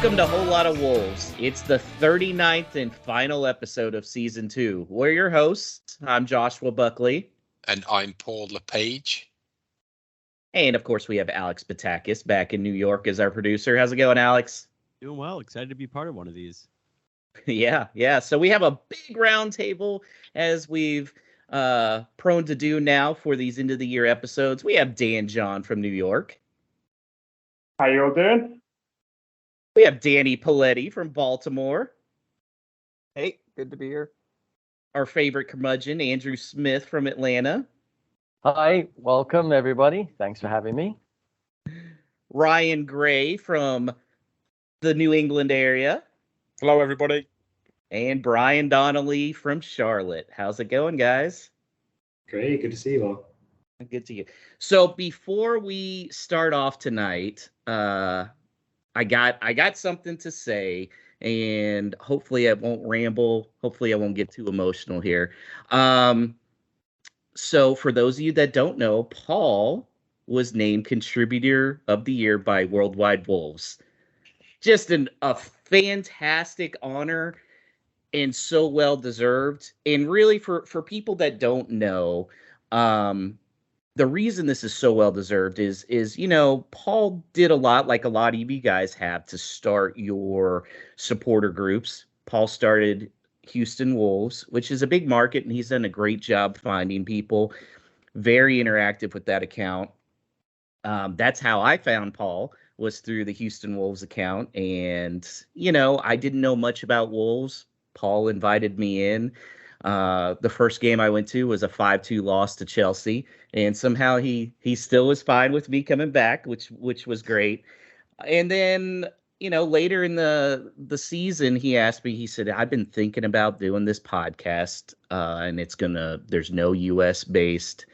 Welcome to Whole Lot of Wolves. It's the 39th and final episode of Season 2. We're your hosts. I'm Joshua Buckley. And I'm Paul LePage. And, of course, we have Alex Patakis back in New York as our producer. How's it going, Alex? Doing well. Excited to be part of one of these. Yeah. So we have a big round table, as we've prone to do now for these end-of-the-year episodes. We have Dan John from New York. How you all doing? We have Danny Paletti from Baltimore. Hey, good to be here. Our favorite curmudgeon, Andrew Smith from Atlanta. Hi, welcome everybody. Thanks for having me. Ryan Gray from the New England area. Hello, everybody. And Brian Donley from Charlotte. How's it going, guys? Great. Good to see you all. Good to you. So before we start off tonight, I got something to say, and hopefully I won't ramble. Hopefully I won't get too emotional here. So for those of you that don't know, Paul was named Contributor of the Year by Worldwide Wolves. Just a fantastic honor and so well deserved. And really for people that don't know, the reason this is so well deserved is Paul did a lot, like a lot of you guys have, to start your supporter groups. Paul started Houston Wolves, which is a big market, and he's done a great job finding people. Very interactive with that account. That's how I found Paul, was through the Houston Wolves account. And, I didn't know much about Wolves. Paul invited me in. The first game I went to was a 5-2 loss to Chelsea, and somehow he still was fine with me coming back, which was great. And then, later in the season, he asked me, he said, I've been thinking about doing this podcast, and there's no US based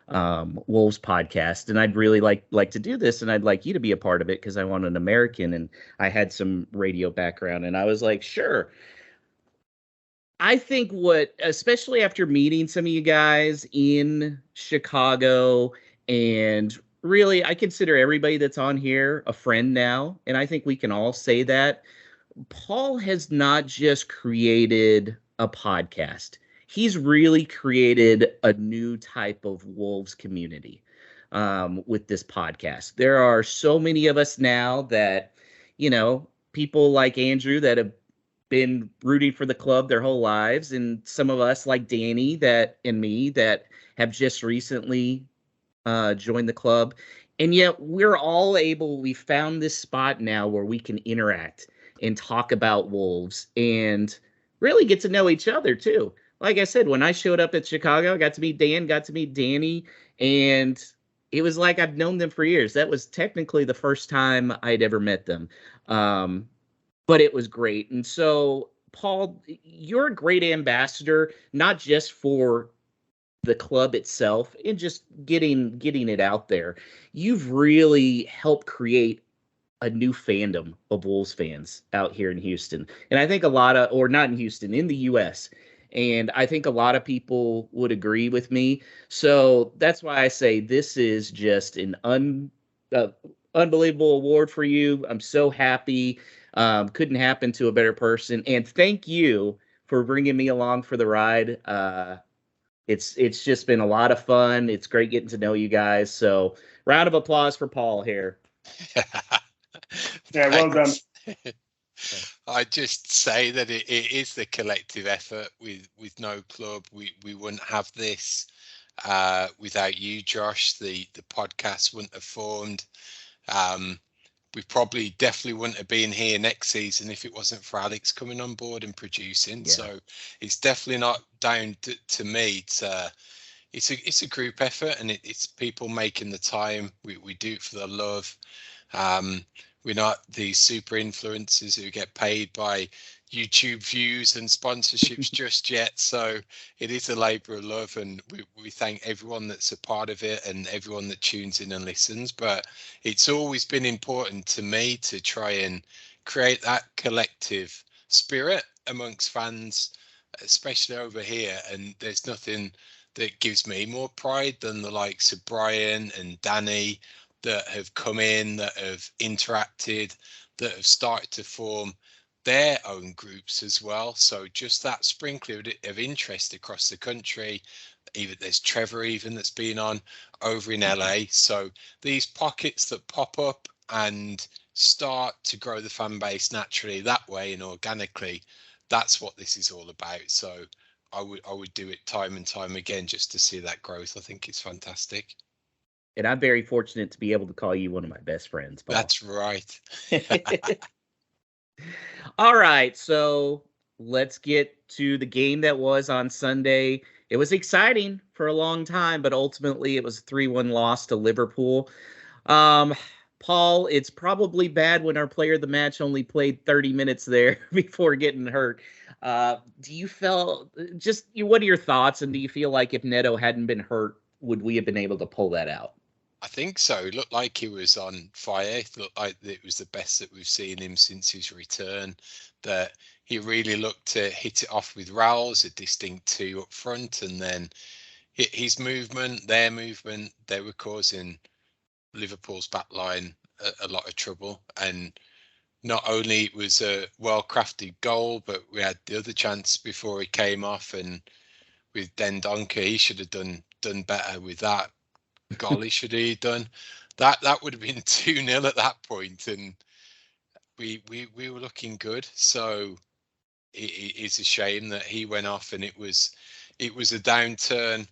Wolves podcast, and I'd really like to do this, and I'd like you to be a part of it because I want an American, and I had some radio background, and I was like, sure. I think especially after meeting some of you guys in Chicago, and really, I consider everybody that's on here a friend now, and I think we can all say that. Paul has not just created a podcast. He's really created a new type of Wolves community with this podcast. There are so many of us now that, people like Andrew that have been rooting for the club their whole lives, and some of us like Danny and me that have just recently joined the club, and yet we found this spot now where we can interact and talk about Wolves and really get to know each other too. Like I said, when I showed up at Chicago, I got to meet Dan, got to meet Danny, and it was like I've known them for years. That was technically the first time I'd ever met them. But it was great. And so, Paul, you're a great ambassador, not just for the club itself and just getting it out there. You've really helped create a new fandom of Wolves fans out here in Houston. And I think not in Houston, in the U.S. And I think a lot of people would agree with me. So that's why I say this is just an unbelievable award for you. I'm so happy. Couldn't happen to a better person. And thank you for bringing me along for the ride. It's just been a lot of fun. It's great getting to know you guys. So round of applause for Paul here. Yeah, well done. I just say that it is the collective effort. With no club, we wouldn't have this without you, Josh. The podcast wouldn't have formed. We definitely wouldn't have been here next season if it wasn't for Alex coming on board and producing. Yeah. So it's definitely not down to me. It's a group effort, and it's people making the time. We do it for the love. We're not these super influencers who get paid by YouTube views and sponsorships just yet. So it is a labour of love, and we thank everyone that's a part of it and everyone that tunes in and listens. But it's always been important to me to try and create that collective spirit amongst fans, especially over here. And there's nothing that gives me more pride than the likes of Brian and Danny that have come in, that have interacted, that have started to form their own groups as well. So just that sprinkling of interest across the country. Even there's Trevor even that's been on over in LA. So these pockets that pop up and start to grow the fan base naturally that way and organically, that's what this is all about. So I would do it time and time again just to see that growth. I think it's fantastic. And I'm very fortunate to be able to call you one of my best friends, Paul. That's right. All right, so let's get to the game that was on Sunday. It was exciting for a long time, but ultimately it was a 3-1 loss to Liverpool. Paul, it's probably bad when our player of the match only played 30 minutes there before getting hurt. Do you feel what are your thoughts? And do you feel like if Neto hadn't been hurt, would we have been able to pull that out? I think so. It looked like he was on fire. It looked like it was the best that we've seen him since his return. That he really looked to hit it off with Raul's, a distinct two up front, and then his movement, their movement, they were causing Liverpool's back line a lot of trouble. And not only it was a well-crafted goal, but we had the other chance before he came off, and with Dendoncker, he should have done better with that. Golly, should he have done that? That would have been 2-0 at that point, and we were looking good. So it's a shame that he went off, and it was a downturn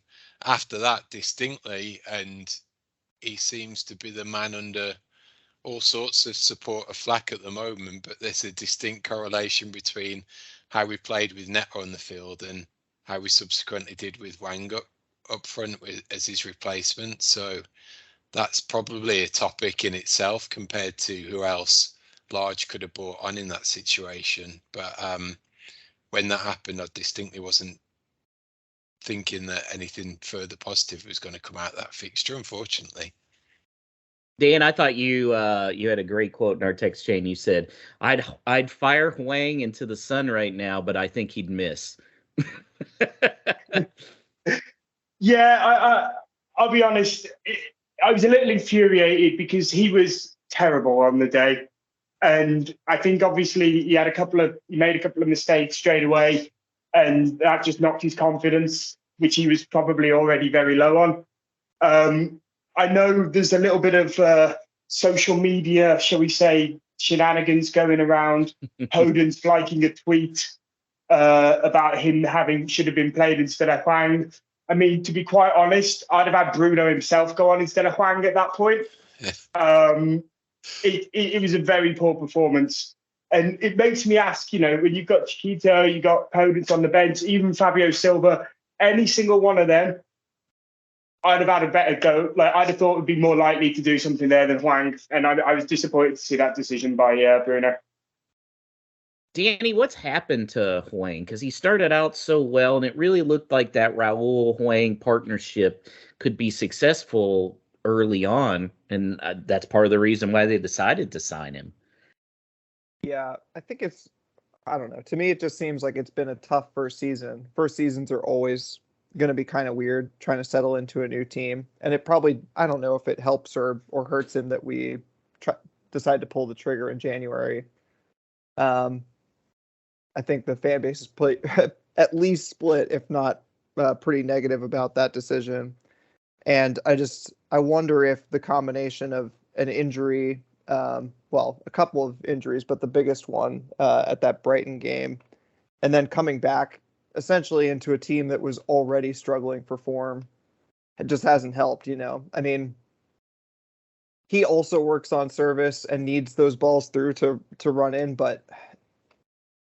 after that distinctly, and he seems to be the man under all sorts of support of flack at the moment. But there's a distinct correlation between how we played with Neto on the field and how we subsequently did with Wang up front as his replacement. So that's probably a topic in itself compared to who else Lage could have brought on in that situation. But when that happened, I distinctly wasn't thinking that anything further positive was going to come out of that fixture, unfortunately. Dan, I thought you had a great quote in our text chain. You said, I'd fire Huang into the sun right now, but I think he'd miss. Yeah, I'll be honest. I was a little infuriated because he was terrible on the day, and I think obviously he made a couple of mistakes straight away, and that just knocked his confidence, which he was probably already very low on. I know there's a little bit of social media, shall we say, shenanigans going around. Hoden's liking a tweet about him should have been played instead of Huang. I mean, to be quite honest, I'd have had Bruno himself go on instead of Huang at that point. It was a very poor performance. And it makes me ask, when you've got Chiquito, you've got Podence on the bench, even Fabio Silva, any single one of them, I'd have had a better go. Like, I'd have thought it would be more likely to do something there than Huang. And I was disappointed to see that decision by Bruno. Danny, what's happened to Huang? Because he started out so well, and it really looked like that Raul-Huang partnership could be successful early on, and that's part of the reason why they decided to sign him. Yeah, I think I don't know. To me, it just seems like it's been a tough first season. First seasons are always going to be kind of weird, trying to settle into a new team. And it probably, I don't know if it helps or hurts him that we decide to pull the trigger in January. I think the fan base is at least split, if not pretty negative about that decision. And I wonder if the combination of an injury, a couple of injuries, but the biggest one at that Brighton game, and then coming back essentially into a team that was already struggling for form, it just hasn't helped, I mean, he also works on service and needs those balls through to run in, but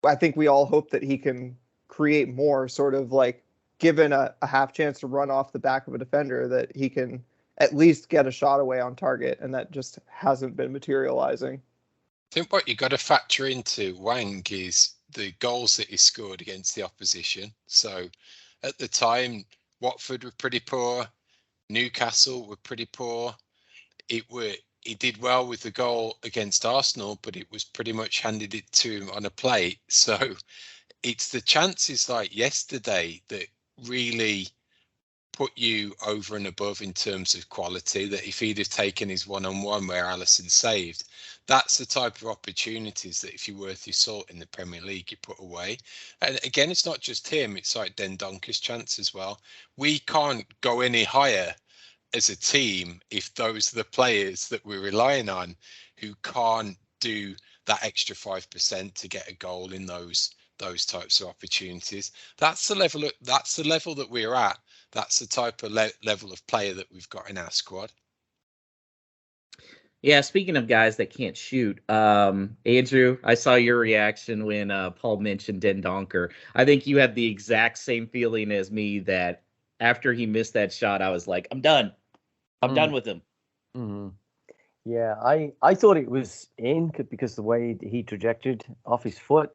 I think we all hope that he can create more, sort of like given a half chance to run off the back of a defender, that he can at least get a shot away on target, and that just hasn't been materializing. I think what you got to factor into Wang is the goals that he scored against the opposition. So at the time, Watford were pretty poor, Newcastle were pretty poor. He did well with the goal against Arsenal, but it was pretty much handed it to him on a plate. So it's the chances like yesterday that really put you over and above in terms of quality, that if he'd have taken his one-on-one where Alisson saved, that's the type of opportunities that if you're worth your salt in the Premier League, you put away. And again, it's not just him, it's like Dendonker's chance as well. We can't go any higher as a team if those are the players that we're relying on who can't do that extra 5% to get a goal in those types of opportunities. That's the level that we're at. That's the type of level of player that we've got in our squad. Yeah, speaking of guys that can't shoot, Andrew, I saw your reaction when Paul mentioned Dendonker. I think you had the exact same feeling as me that after he missed that shot, I was like, I'm done. I'm done with him. Mm-hmm. Yeah, I thought it was in because the way he trajected off his foot.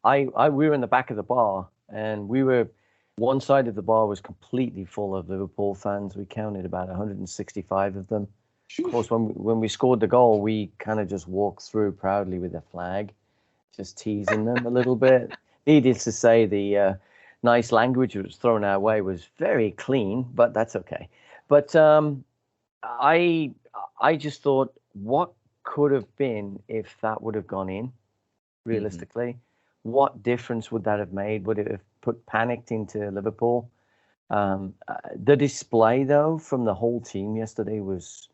We were in the back of the bar, and one side of the bar was completely full of Liverpool fans. We counted about 165 of them. Of course, when we scored the goal, we kind of just walked through proudly with a flag, just teasing them a little bit. Needless to say, the nice language that was thrown our way was very clean, but that's okay. But I just thought, what could have been if that would have gone in, realistically? Mm-hmm. What difference would that have made? Would it have put panicked into Liverpool? The display, though, from the whole team yesterday was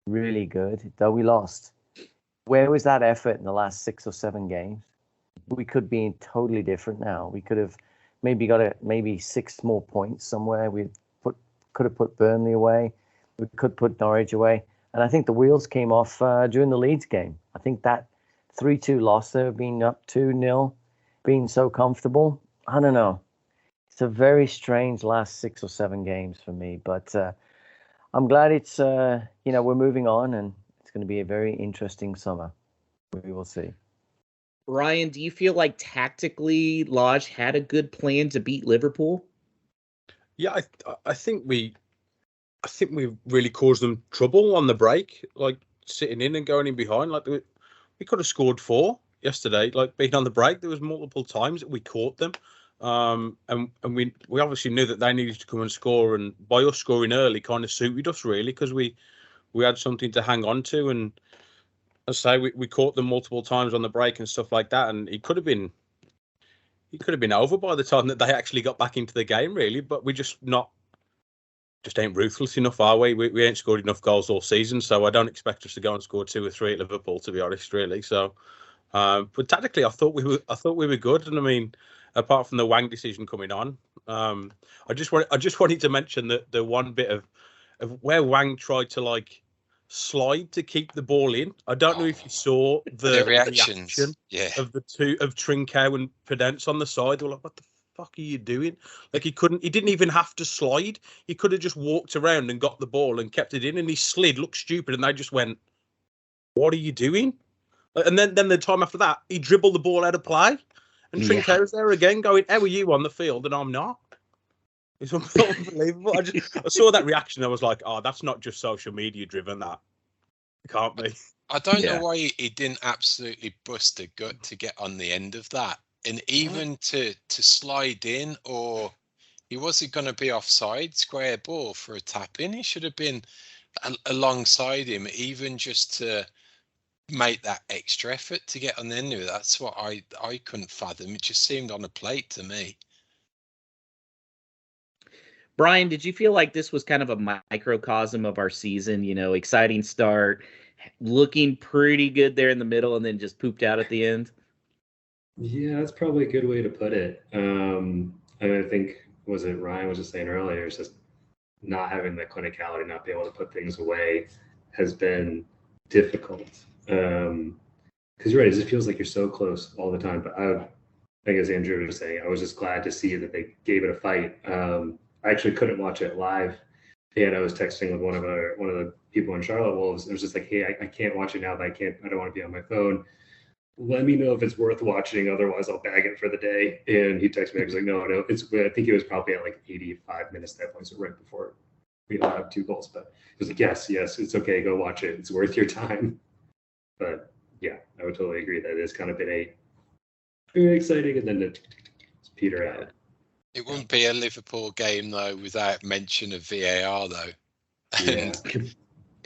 really good, though we lost. Where was that effort in the last 6 or 7 games? We could be totally different now. We could have maybe got maybe 6 more points somewhere. Could have put Burnley away. We could put Norwich away. And I think the wheels came off during the Leeds game. I think that 3-2 loss there, being up 2-0, being so comfortable. I don't know. It's a very strange last 6 or 7 games for me. But I'm glad it's, we're moving on, and it's going to be a very interesting summer. We will see. Ryan, do you feel like tactically Lage had a good plan to beat Liverpool? Yeah, I think we really caused them trouble on the break, like sitting in and going in behind. Like we could have scored 4 yesterday. Like being on the break, there was multiple times that we caught them, and we obviously knew that they needed to come and score. And by us scoring early, kind of suited us really, because we had something to hang on to. And as I say, we caught them multiple times on the break and stuff like that. And it could have been over by the time that they actually got back into the game, really. But we're just ain't ruthless enough, are we? We ain't scored enough goals all season, so I don't expect us to go and score 2 or 3 at Liverpool, to be honest, really. So, but tactically, I thought we were good, and I mean, apart from the Wang decision coming on, I just wanted to mention that the one bit of where Wang tried to like slide to keep the ball in. I don't know if you saw the reaction of the two of Trincao and Pedence on the side. They were like, "What the fuck are you doing?" Like he didn't even have to slide. He could have just walked around and got the ball and kept it in, and he slid, looked stupid, and they just went, "What are you doing?" And then the time after that, he dribbled the ball out of play, and Trincao's there again going, "How are you on the field?" And I'm not. It's unbelievable. I saw that reaction. I was like, "Oh, that's not just social media driven. That it can't be." I don't know why he didn't absolutely bust a gut to get on the end of that. And even to slide in, or he wasn't going to be offside, square ball for a tap in. He should have been alongside him, even just to make that extra effort to get on the end of it. That's what I couldn't fathom. It just seemed on a plate to me. Brian, did you feel like this was kind of a microcosm of our season? Exciting start, looking pretty good there in the middle, and then just pooped out at the end? Yeah, that's probably a good way to put it. I think, was it Ryan was just saying earlier, it's just not having the clinicality, not being able to put things away has been difficult. Because you're right, it just feels like you're so close all the time. But I think, as Andrew was saying, I was just glad to see that they gave it a fight. I actually couldn't watch it live. And I was texting with one of the people in Charlotte Wolves. It was just like, "Hey, I can't watch it now, but I don't want to be on my phone. Let me know if it's worth watching. Otherwise, I'll bag it for the day." And he texted me. I was like, no. I think it was probably at like 85 minutes at that point, so right before we allowed have 2 goals. But he was like, yes, it's okay. Go watch it. It's worth your time. But yeah, I would totally agree that it's kind of been very exciting, and then it's peter out. It wouldn't be a Liverpool game though without mention of VAR though. Yeah. And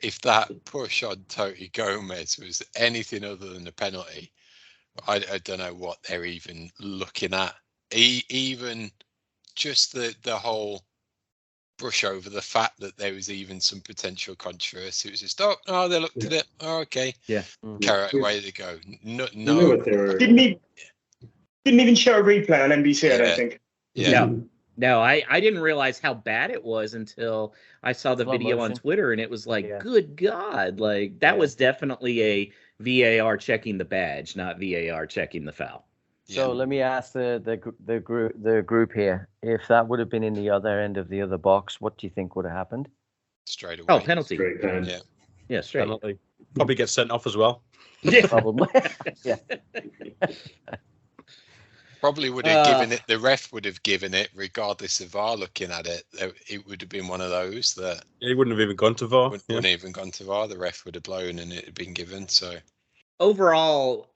if that push on Toti Gomez was anything other than a penalty, I don't know what they're even looking at. Even just the whole brush over the fact that there was even some potential controversy. It was just, oh, they looked at it. Oh, okay. Yeah. Carrot away they go. No. You know what they were. Didn't even show a replay on NBC, I Yeah. don't think. Yeah. No, I didn't realize how bad it was until I saw the Slow video on motion. Twitter, and it was like, Yeah. good God, like that Yeah. was definitely a VAR checking the badge, not VAR checking the foul. So let me ask the group here. If that would have been in the other end of the other box, what do you think would have happened? Straight away. Oh, penalty. Straight pen. Yeah. Yeah, straight. Penalty. Probably get sent off as well. Yeah. Probably. Yeah. Probably would have given it. The ref would have given it, regardless of VAR looking at it. It would have been one of those that He wouldn't have even gone to VAR. wouldn't even gone to VAR. The ref would have blown, and it had been given. So Overall,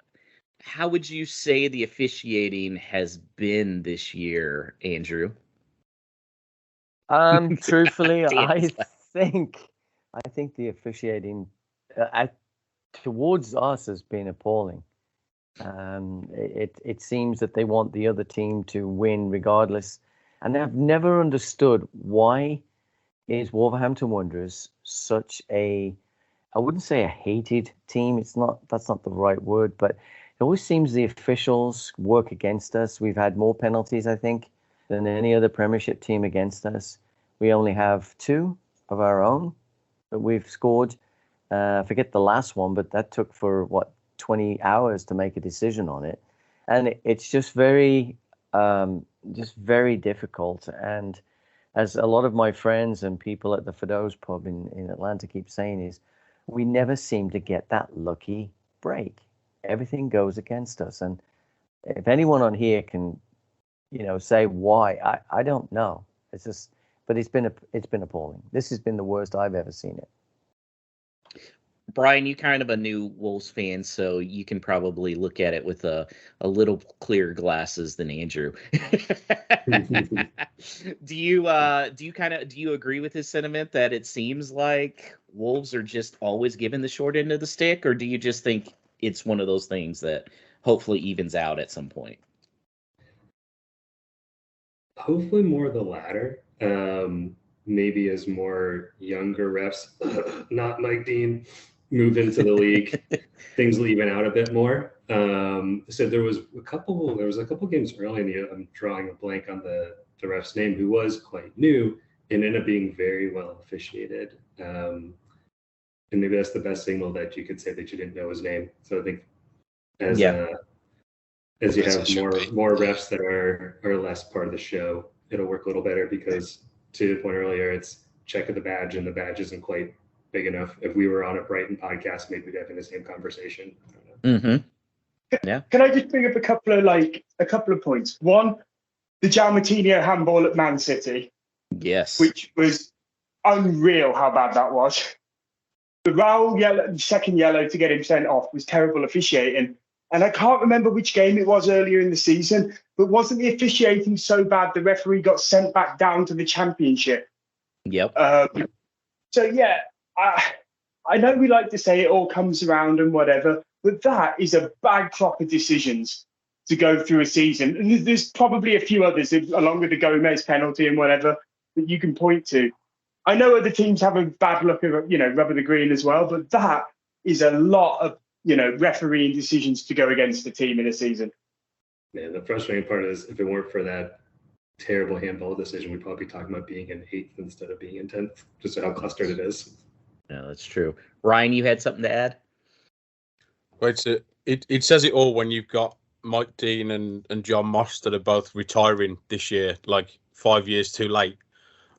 how would you say the officiating has been this year, Andrew? Truthfully, Damn. I think the officiating towards us has been appalling. It seems that they want the other team to win regardless, and I've never understood why is Wolverhampton Wanderers such a, I wouldn't say a hated team. That's not the right word, but it always seems the officials work against us. We've had more penalties, I think, than any other Premiership team against us. We only have 2 of our own that we've scored. Forget the last one, but that took for 20 hours to make a decision on it, and it's just very difficult. And as a lot of my friends and people at the Fido's pub in Atlanta keep saying, is we never seem to get that lucky break. Everything goes against us, and if anyone on here can, say why, I don't know. It's just, but it's been appalling. This has been the worst I've ever seen it. Brian, you kind of a new Wolves fan, so you can probably look at it with a little clearer glasses than Andrew. Do you agree with his sentiment that it seems like Wolves are just always given the short end of the stick, or do you just think it's one of those things that hopefully evens out at some point? Hopefully more the latter. Maybe as more younger refs, not Mike Dean, move into the league, things will even out a bit more. So there was a couple games early in the year. I'm drawing a blank on the ref's name, who was quite new and ended up being very well officiated. And maybe that's the best signal that you could say that you didn't know his name. So I think as you have more refs that are less part of the show, it'll work a little better, because to the point earlier, it's check of the badge, and the badge isn't quite big enough. If we were on a Brighton podcast, maybe we'd have the same conversation. I don't know. Yeah. Can I just bring up a couple of points? One, the João Moutinho handball at Man City. Yes. Which was unreal how bad that was. The Raul second yellow to get him sent off was terrible officiating. And I can't remember which game it was earlier in the season, but wasn't the officiating so bad the referee got sent back down to the Championship? Yep. So, yeah, I know we like to say it all comes around and whatever, but that is a bad crop of decisions to go through a season. And there's probably a few others, along with the Gomez penalty and whatever, that you can point to. I know other teams have a bad look at, rubber the green as well, but that is a lot of, refereeing decisions to go against the team in a season. Yeah, the frustrating part is, if it weren't for that terrible handball decision, we'd probably be talking about being in 8th instead of being in 10th, just how clustered it is. No, that's true. Ryan, you had something to add? Well, it says it all when you've got Mike Dean and John Moss that are both retiring this year, like 5 years too late.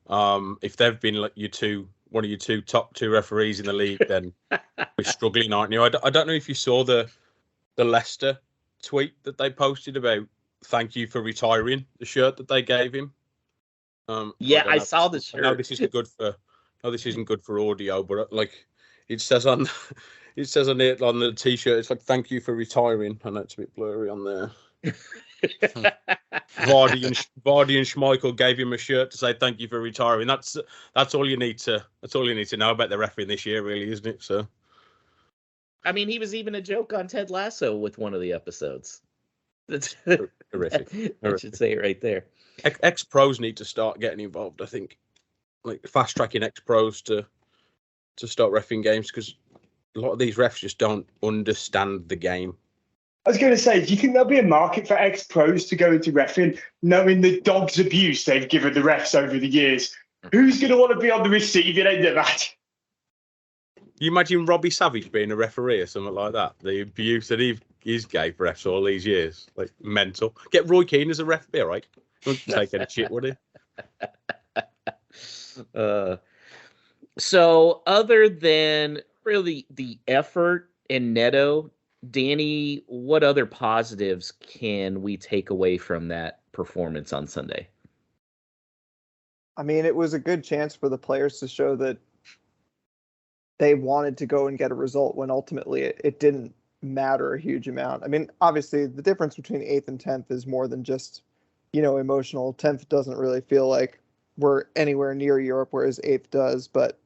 If they've been like one of your top 2 referees in the league, then we're struggling, aren't you? I don't know if you saw the Leicester tweet that they posted about thank you for retiring, the shirt that they gave him. I saw the shirt. I know this isn't good for audio, but like it says on it on the t-shirt, it's like thank you for retiring, and it's a bit blurry on there. Vardy and Schmeichel gave him a shirt to say thank you for retiring. That's all you need to know about the refereeing this year, really, isn't it? So, I mean, he was even a joke on Ted Lasso with one of the episodes. That's horrific. I should say it right there. Ex pros need to start getting involved. I think, like fast tracking ex pros to start reffing games, because a lot of these refs just don't understand the game. I was going to say, do you think there'll be a market for ex-pros to go into reffing, knowing the dog's abuse they've given the refs over the years? Who's going to want to be on the receiving end of that? You imagine Robbie Savage being a referee or something like that? The abuse that he's gave refs all these years, like mental. Get Roy Keane as a ref, be all right. Wouldn't take any shit, would he? So other than really the effort in Neto, Danny, what other positives can we take away from that performance on Sunday? I mean, it was a good chance for the players to show that they wanted to go and get a result when ultimately it didn't matter a huge amount. I mean, obviously the difference between 8th and 10th is more than just, emotional. 10th doesn't really feel like we're anywhere near Europe, whereas 8th does. But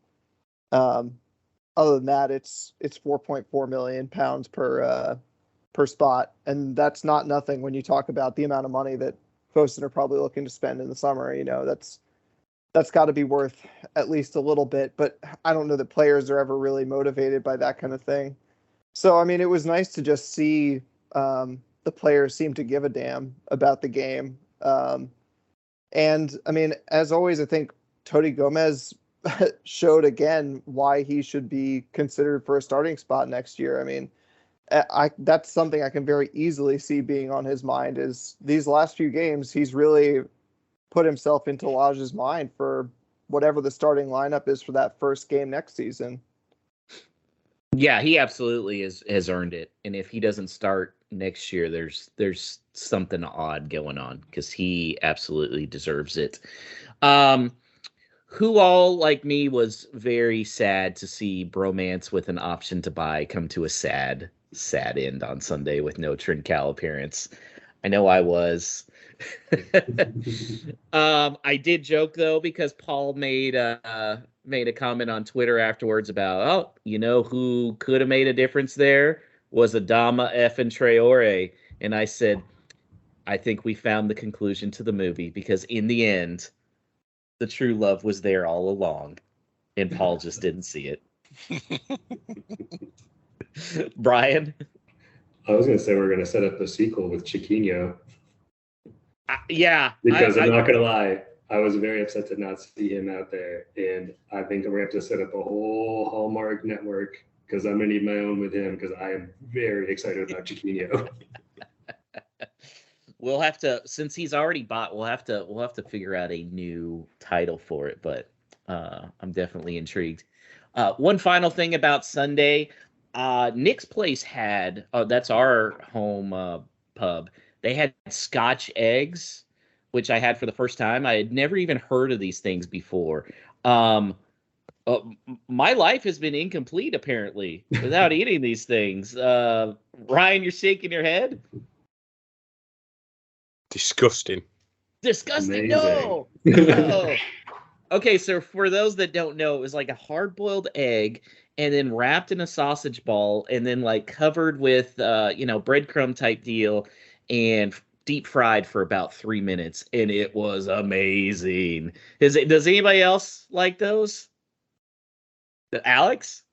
other than that, it's 4.4 million pounds per spot, and that's not nothing when you talk about the amount of money that Fosun are probably looking to spend in the summer. That's got to be worth at least a little bit, but I don't know that players are ever really motivated by that kind of thing. So, I mean, it was nice to just see the players seem to give a damn about the game. And, I mean, as always, I think Toti Gomez showed again why he should be considered for a starting spot next year. I mean, that's something I can very easily see being on his mind is these last few games, he's really put himself into Lage's mind for whatever the starting lineup is for that first game next season. Yeah, he absolutely has earned it. And if he doesn't start next year, there's something odd going on, because he absolutely deserves it. Who all, like me, was very sad to see Bromance with an option to buy come to a sad end on Sunday with no Trincao appearance. I know I was. I did joke though, because Paul made a comment on Twitter afterwards about, who could have made a difference there was Adama and Traore, and I said, I think we found the conclusion to the movie, because in the end, the true love was there all along, and Paul just didn't see it. Brian? I was going to say we're going to set up a sequel with Chiquinho. Yeah. Because I'm not going to lie, I was very upset to not see him out there. And I think I'm going to have to set up a whole Hallmark network, because I'm going to need my own with him, because I am very excited about Chiquinho. We'll have to, since he's already bought, we'll have to figure out a new title for it, but I'm definitely intrigued. One final thing about Sunday, Nick's Place had, that's our home pub. They had Scotch eggs, which I had for the first time. I had never even heard of these things before. My life has been incomplete, apparently, without eating these things. Ryan, you're shaking your head? Disgusting. Disgusting. Amazing. No. Okay, so for those that don't know, it was like a hard-boiled egg and then wrapped in a sausage ball and then like covered with breadcrumb type deal and deep fried for about 3 minutes, and it was amazing. Does anybody else like those? Alex?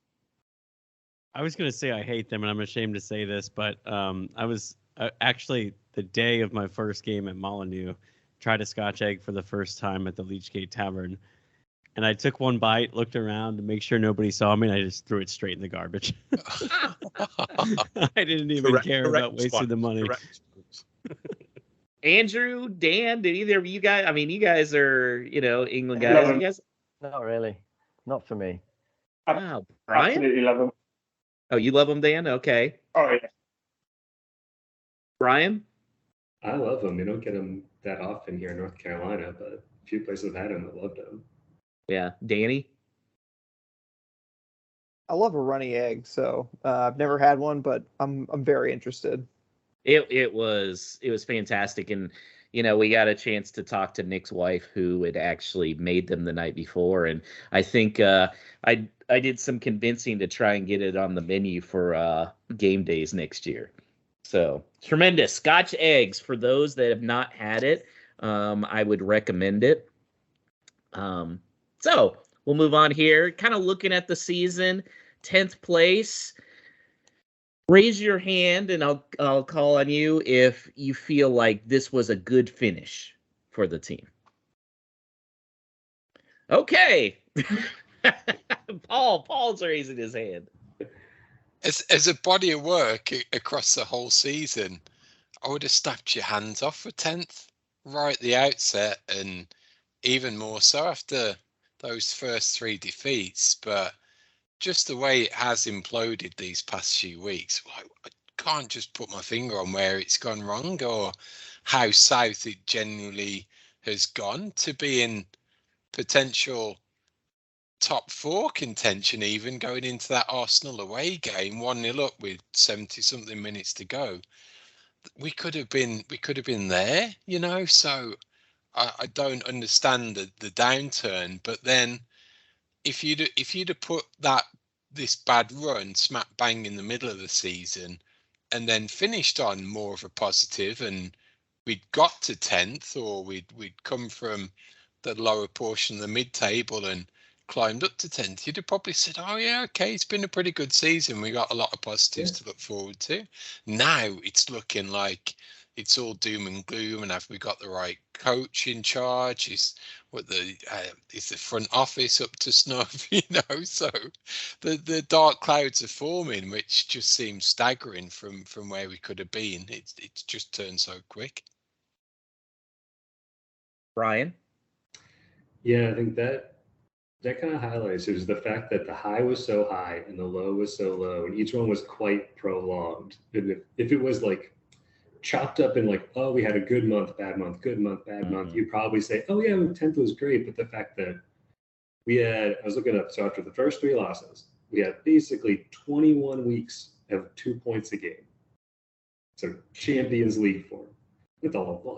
I was going to say I hate them, and I'm ashamed to say this, but I was actually the day of my first game at Molyneux, tried a Scotch egg for the first time at the Leachgate Tavern, and I took one bite, looked around to make sure nobody saw me, and I just threw it straight in the garbage. I didn't even care about wasting the money. Andrew, Dan, did either of you guys? I mean, you guys are England guys. You guys? Not really. Not for me. Wow, Brian? Absolutely love them. Oh, you love them, Dan? Okay. Oh yeah. Brian? I love them. You don't get them that often here in North Carolina, but a few places have had them that loved them. Yeah. Danny? I love a runny egg, so I've never had one, but I'm very interested. It was fantastic, and we got a chance to talk to Nick's wife, who had actually made them the night before, and I think I did some convincing to try and get it on the menu for game days next year. So tremendous Scotch eggs for those that have not had it. I would recommend it. So we'll move on here. Kind of looking at the season, 10th place. Raise your hand and I'll call on you if you feel like this was a good finish for the team. Okay. Paul's raising his hand. As a body of work across the whole season, I would have snapped your hands off for 10th right at the outset, and even more so after those first 3 defeats. But just the way it has imploded these past few weeks, I can't just put my finger on where it's gone wrong or how south it genuinely has gone to be in potential top 4 contention, even going into that Arsenal away game 1-0 up with 70 something minutes to go. We could have been there, so I don't understand the downturn. But then if you'd have put this bad run smack bang in the middle of the season and then finished on more of a positive, and we'd got to 10th, or we'd come from the lower portion of the mid-table and climbed up to 10th, you'd have probably said, oh yeah, okay, it's been a pretty good season, we got a lot of positives to look forward to. Now it's looking like it's all doom and gloom, and have we got the right coach in charge? Is the front office up to snuff? So the dark clouds are forming, which just seems staggering from where we could have been. It's just turned so quick. Brian? Yeah, I think that kind of highlights, it was the fact that the high was so high and the low was so low, and each one was quite prolonged. And if it was like chopped up in like, oh, we had a good month, bad month, good month, bad month, you'd probably say, oh yeah, 10th was great. But the fact that I was looking up, so after the first 3 losses, we had basically 21 weeks of 2 points a game. So Champions League form.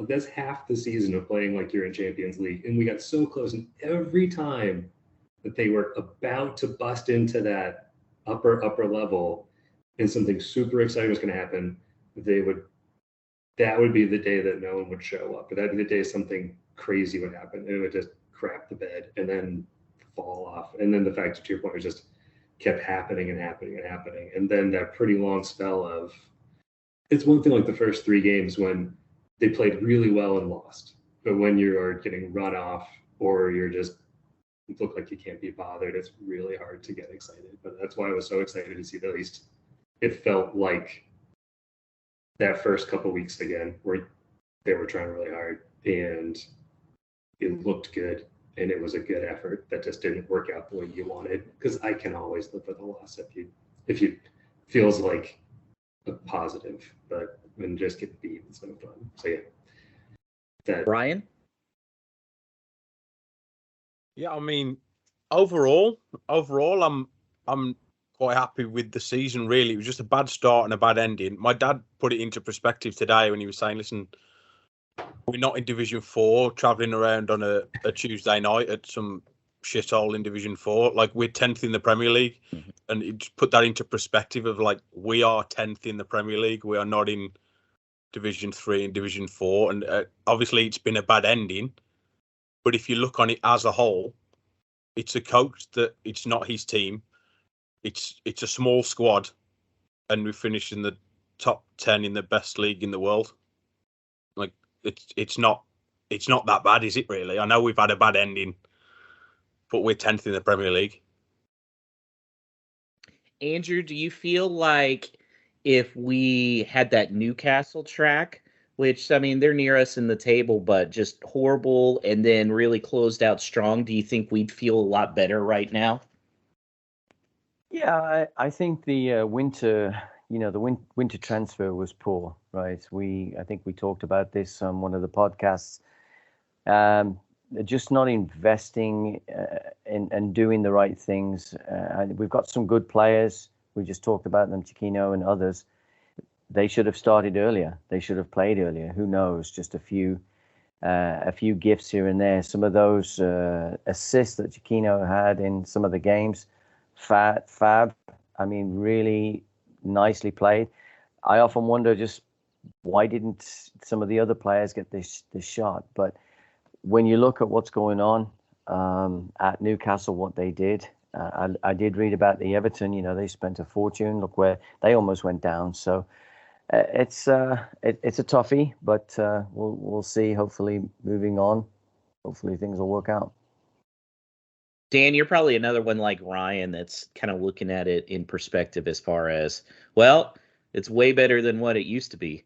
That's half the season of playing like you're in Champions League. And we got so close, and every time that they were about to bust into that upper level and something super exciting was going to happen, that would be the day that no one would show up. Or that'd be the day something crazy would happen. It would just crap the bed and then fall off. And then the fact, to your point, was just kept happening and happening and happening. And then that pretty long spell of, it's one thing like the first 3 games when they played really well and lost. But when you are getting run off, or you look like you can't be bothered, it's really hard to get excited. But that's why I was so excited to see that at least it felt like that first couple weeks again, where they were trying really hard and it looked good and it was a good effort that just didn't work out the way you wanted. Because I can always live with a loss if you feels like a positive, but when you just get beat, it's no fun. So yeah. Brian? Yeah, I mean, overall, I'm quite happy with the season. Really, it was just a bad start and a bad ending. My dad put it into perspective today when he was saying, "Listen, we're not in Division 4, traveling around on a Tuesday night at some shithole in Division 4. Like, we're 10th in the Premier League." Mm-hmm. And it just put that into perspective of like, we are 10th in the Premier League. We are not in Division 3 and Division 4. And obviously, it's been a bad ending. But if you look on it as a whole, it's a coach that it's not his team. It's a small squad, and we finished in the top 10 in the best league in the world. Like, it's not that bad, is it really? I know we've had a bad ending, but we're 10th in the Premier League. Andrew, do you feel like if we had that Newcastle track, which, I mean, they're near us in the table, but just horrible, and then really closed out strong, do you think we'd feel a lot better right now? Yeah, I think the winter transfer was poor, right? I think we talked about this on one of the podcasts. Just not investing and doing the right things. And we've got some good players. We just talked about them, Chiquino and others. they should have started earlier. They should have played earlier. Who knows? Just a few gifts here and there. Some of those assists that Chiquinho had in some of the games, fab. I mean, really nicely played. I often wonder just why didn't some of the other players get this shot? But when you look at what's going on at Newcastle, what they did, I did read about the Everton. You know, they spent a fortune. Look where they almost went down. So it's a toughie, but we'll see. Hopefully, moving on. Hopefully, things will work out. Dan, you're probably another one like Ryan that's kind of looking at it in perspective as far as, well, it's way better than what it used to be.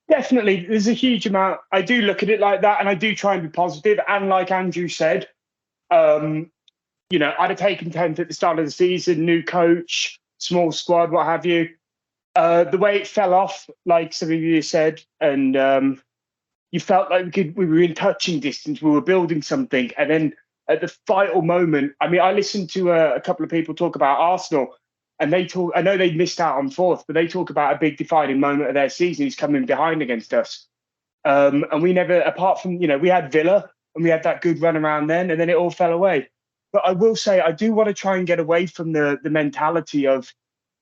Definitely, there's a huge amount. I do look at it like that, and I do try and be positive. And like Andrew said, you know, I'd have taken 10th at the start of the season, new coach, small squad, what have you. The way it fell off, like some of you said, and you felt like we were in touching distance, we were building something. And then at the vital moment, I mean, I listened to a couple of people talk about Arsenal, and they talk, I know they missed out on fourth, but they talk about a big defining moment of their season. He's coming behind against us. And we never, apart from, you know, we had Villa and we had that good run around then, and then it all fell away. But I will say, I do want to try and get away from the mentality of,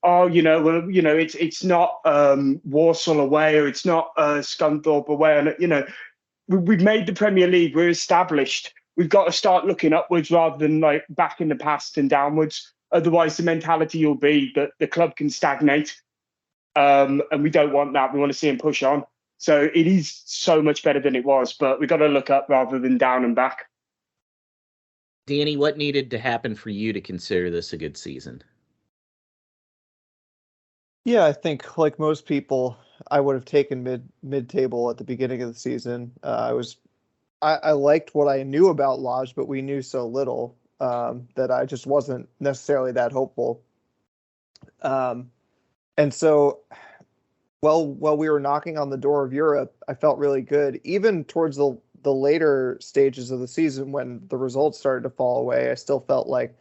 oh, you know, well, you know, it's not Walsall away, or it's not Scunthorpe away. And, you know, we've made the Premier League. We're established. We've got to start looking upwards rather than like back in the past and downwards. Otherwise, the mentality will be that the club can stagnate. And we don't want that. We want to see him push on. So it is so much better than it was, but we've got to look up rather than down and back. Danny, what needed to happen for you to consider this a good season? Yeah, I think like most people, I would have taken mid-table at the beginning of the season. I liked what I knew about Lage, but we knew so little that I just wasn't necessarily that hopeful. And so, while we were knocking on the door of Europe, I felt really good. Even towards the later stages of the season, when the results started to fall away, I still felt like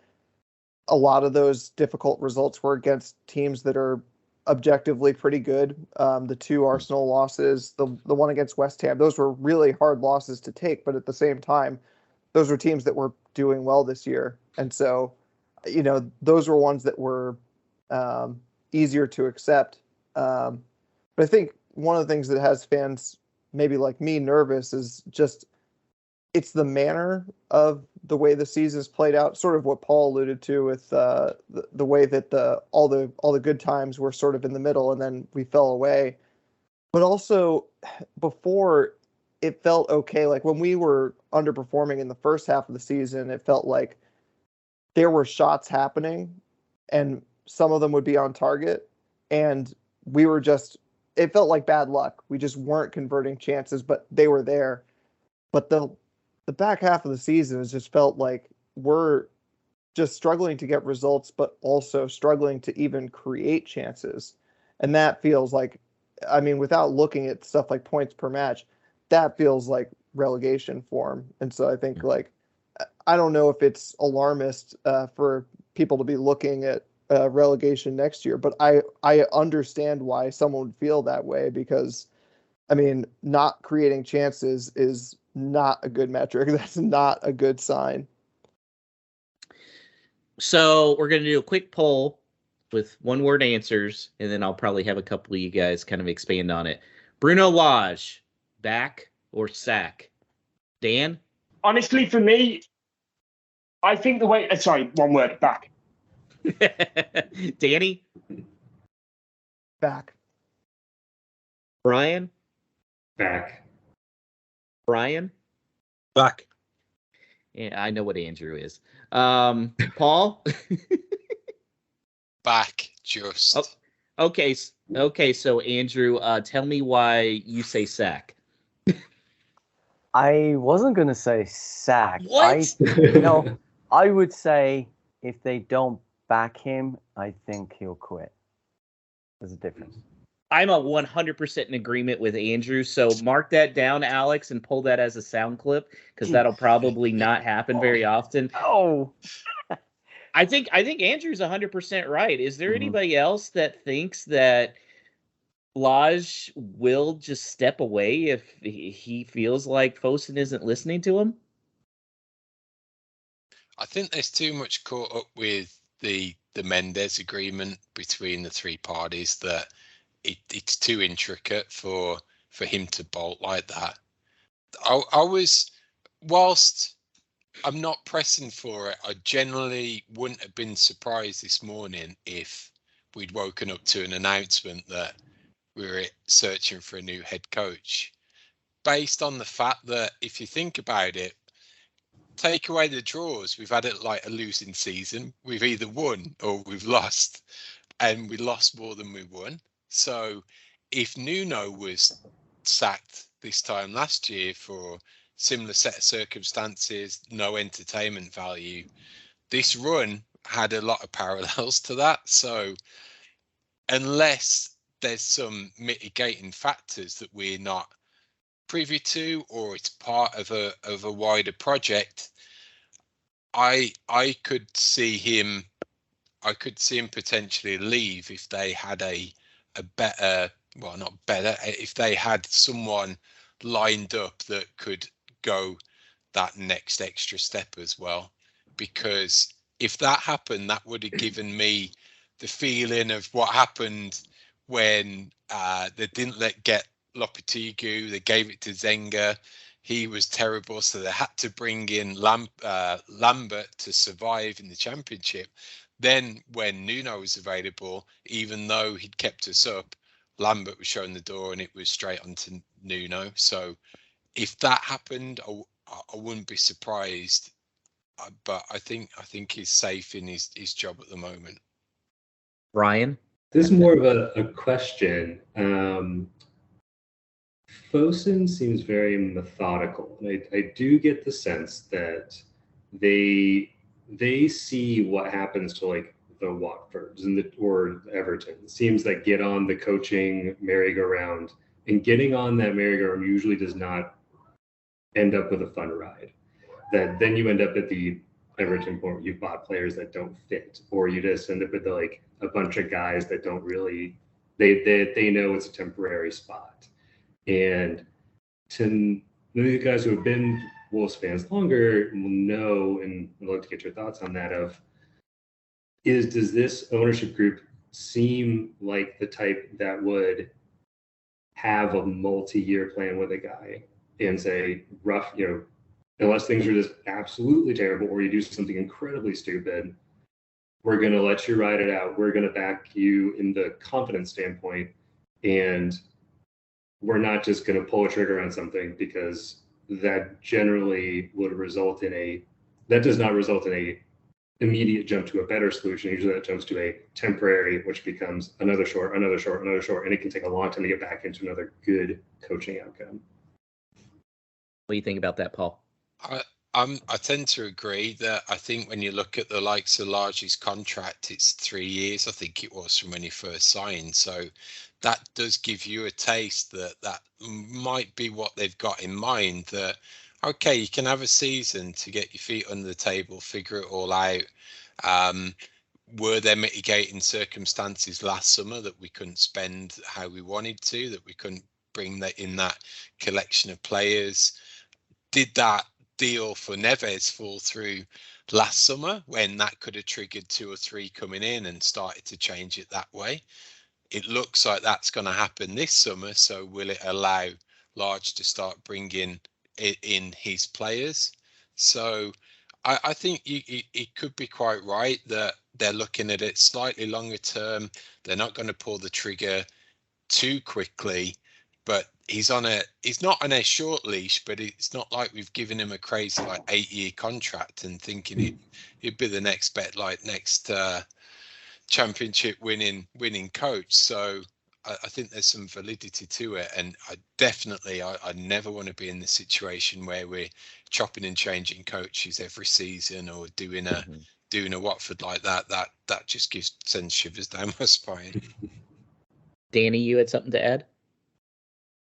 a lot of those difficult results were against teams that are objectively pretty good. The two Arsenal losses, the one against West Ham, those were really hard losses to take, but at the same time, those were teams that were doing well this year. And so, you know, those were ones that were easier to accept. But I think one of the things that has fans maybe like me nervous is just it's the manner of the way the season's played out, sort of what Paul alluded to with the way that all the good times were sort of in the middle and then we fell away. But also before, it felt okay. Like when we were underperforming in the first half of the season, it felt like there were shots happening and some of them would be on target, and we were just, it felt like bad luck. We just weren't converting chances, but they were there. But the back half of the season has just felt like we're just struggling to get results, but also struggling to even create chances. And that feels like, I mean, without looking at stuff like points per match, that feels like relegation form. And so I think, like, I don't know if it's alarmist for people to be looking at relegation next year, but I understand why someone would feel that way, because, I mean, not creating chances is not a good metric. That's not a good sign. So we're going to do a quick poll with one-word answers, and then I'll probably have a couple of you guys kind of expand on it. Bruno Lage, back or sack? Dan? Honestly, for me, I think the way... sorry, one word, back. Danny? Back. Brian? Back. Brian? Back. Yeah, I know what Andrew is. Paul? Back, just. Oh, okay. So Andrew, tell me why you say sack. I wasn't going to say sack. What? I would say if they don't back him, I think he'll quit. There's a difference. I'm a 100% in agreement with Andrew. So mark that down, Alex, and pull that as a sound clip, because that'll probably not happen very often. Oh, I think Andrew's 100% right. Is there Mhm. anybody else that thinks that Lage will just step away if he feels like Fosun isn't listening to him? I think there's too much caught up with the Mendes agreement between the three parties that it's too intricate for him to bolt like that. I was, whilst I'm not pressing for it, I generally wouldn't have been surprised this morning if we'd woken up to an announcement that we were searching for a new head coach, based on the fact that if you think about it, take away the draws, we've had it like a losing season. We've either won or we've lost, and we lost more than we won. So if Nuno was sacked this time last year for similar set of circumstances, no entertainment value, this run had a lot of parallels to that. So unless there's some mitigating factors that we're not privy to, or it's part of a wider project, I could see him potentially leave if they had a better, well, not better, if they had someone lined up that could go that next extra step as well. Because if that happened, that would have given me the feeling of what happened when they didn't get Lopetegui, they gave it to Zenga. He was terrible, so they had to bring in Lambert to survive in the championship. Then when Nuno was available, even though he'd kept us up, Lambert was shown the door and it was straight onto Nuno. So if that happened, I wouldn't be surprised. But I think he's safe in his job at the moment. Ryan? This is more of a question. Fosun seems very methodical. And I do get the sense that they see what happens to like the Watfords and or Everton. It seems that get on the coaching merry-go-round, and getting on that merry-go-round usually does not end up with a fun ride. That then you end up at the Everton point where you've bought players that don't fit, or you just end up with like a bunch of guys that don't really they know it's a temporary spot. And to the guys who have been Wolves fans longer will know, and I'd love to get your thoughts on that, does this ownership group seem like the type that would have a multi-year plan with a guy and say, unless things are just absolutely terrible or you do something incredibly stupid, we're going to let you ride it out. We're going to back you in the confidence standpoint, and we're not just going to pull a trigger on something, because that generally would result in that does not result in a immediate jump to a better solution. Usually that jumps to a temporary, which becomes another short, and it can take a long time to get back into another good coaching outcome. What do you think about that, Paul? I tend to agree that I think when you look at the likes of Lage's contract, it's 3 years, I think it was, from when he first signed. So that does give you a taste that might be what they've got in mind, that, okay, you can have a season to get your feet under the table, figure it all out. Were there mitigating circumstances last summer that we couldn't spend how we wanted to, that we couldn't bring that in that collection of players? Did that deal for Neves fall through last summer, when that could have triggered 2 or 3 coming in and started to change it that way? It looks like that's going to happen this summer. So will it allow Lage to start bringing in his players? So I think it could be quite right that they're looking at it slightly longer term. They're not going to pull the trigger too quickly, but he's not on a short leash, but it's not like we've given him a crazy like 8-year contract and thinking he'd be the next championship winning coach. So I think there's some validity to it, and I never want to be in the situation where we're chopping and changing coaches every season, or doing a Watford like that. That just sends shivers down my spine. Danny, you had something to add?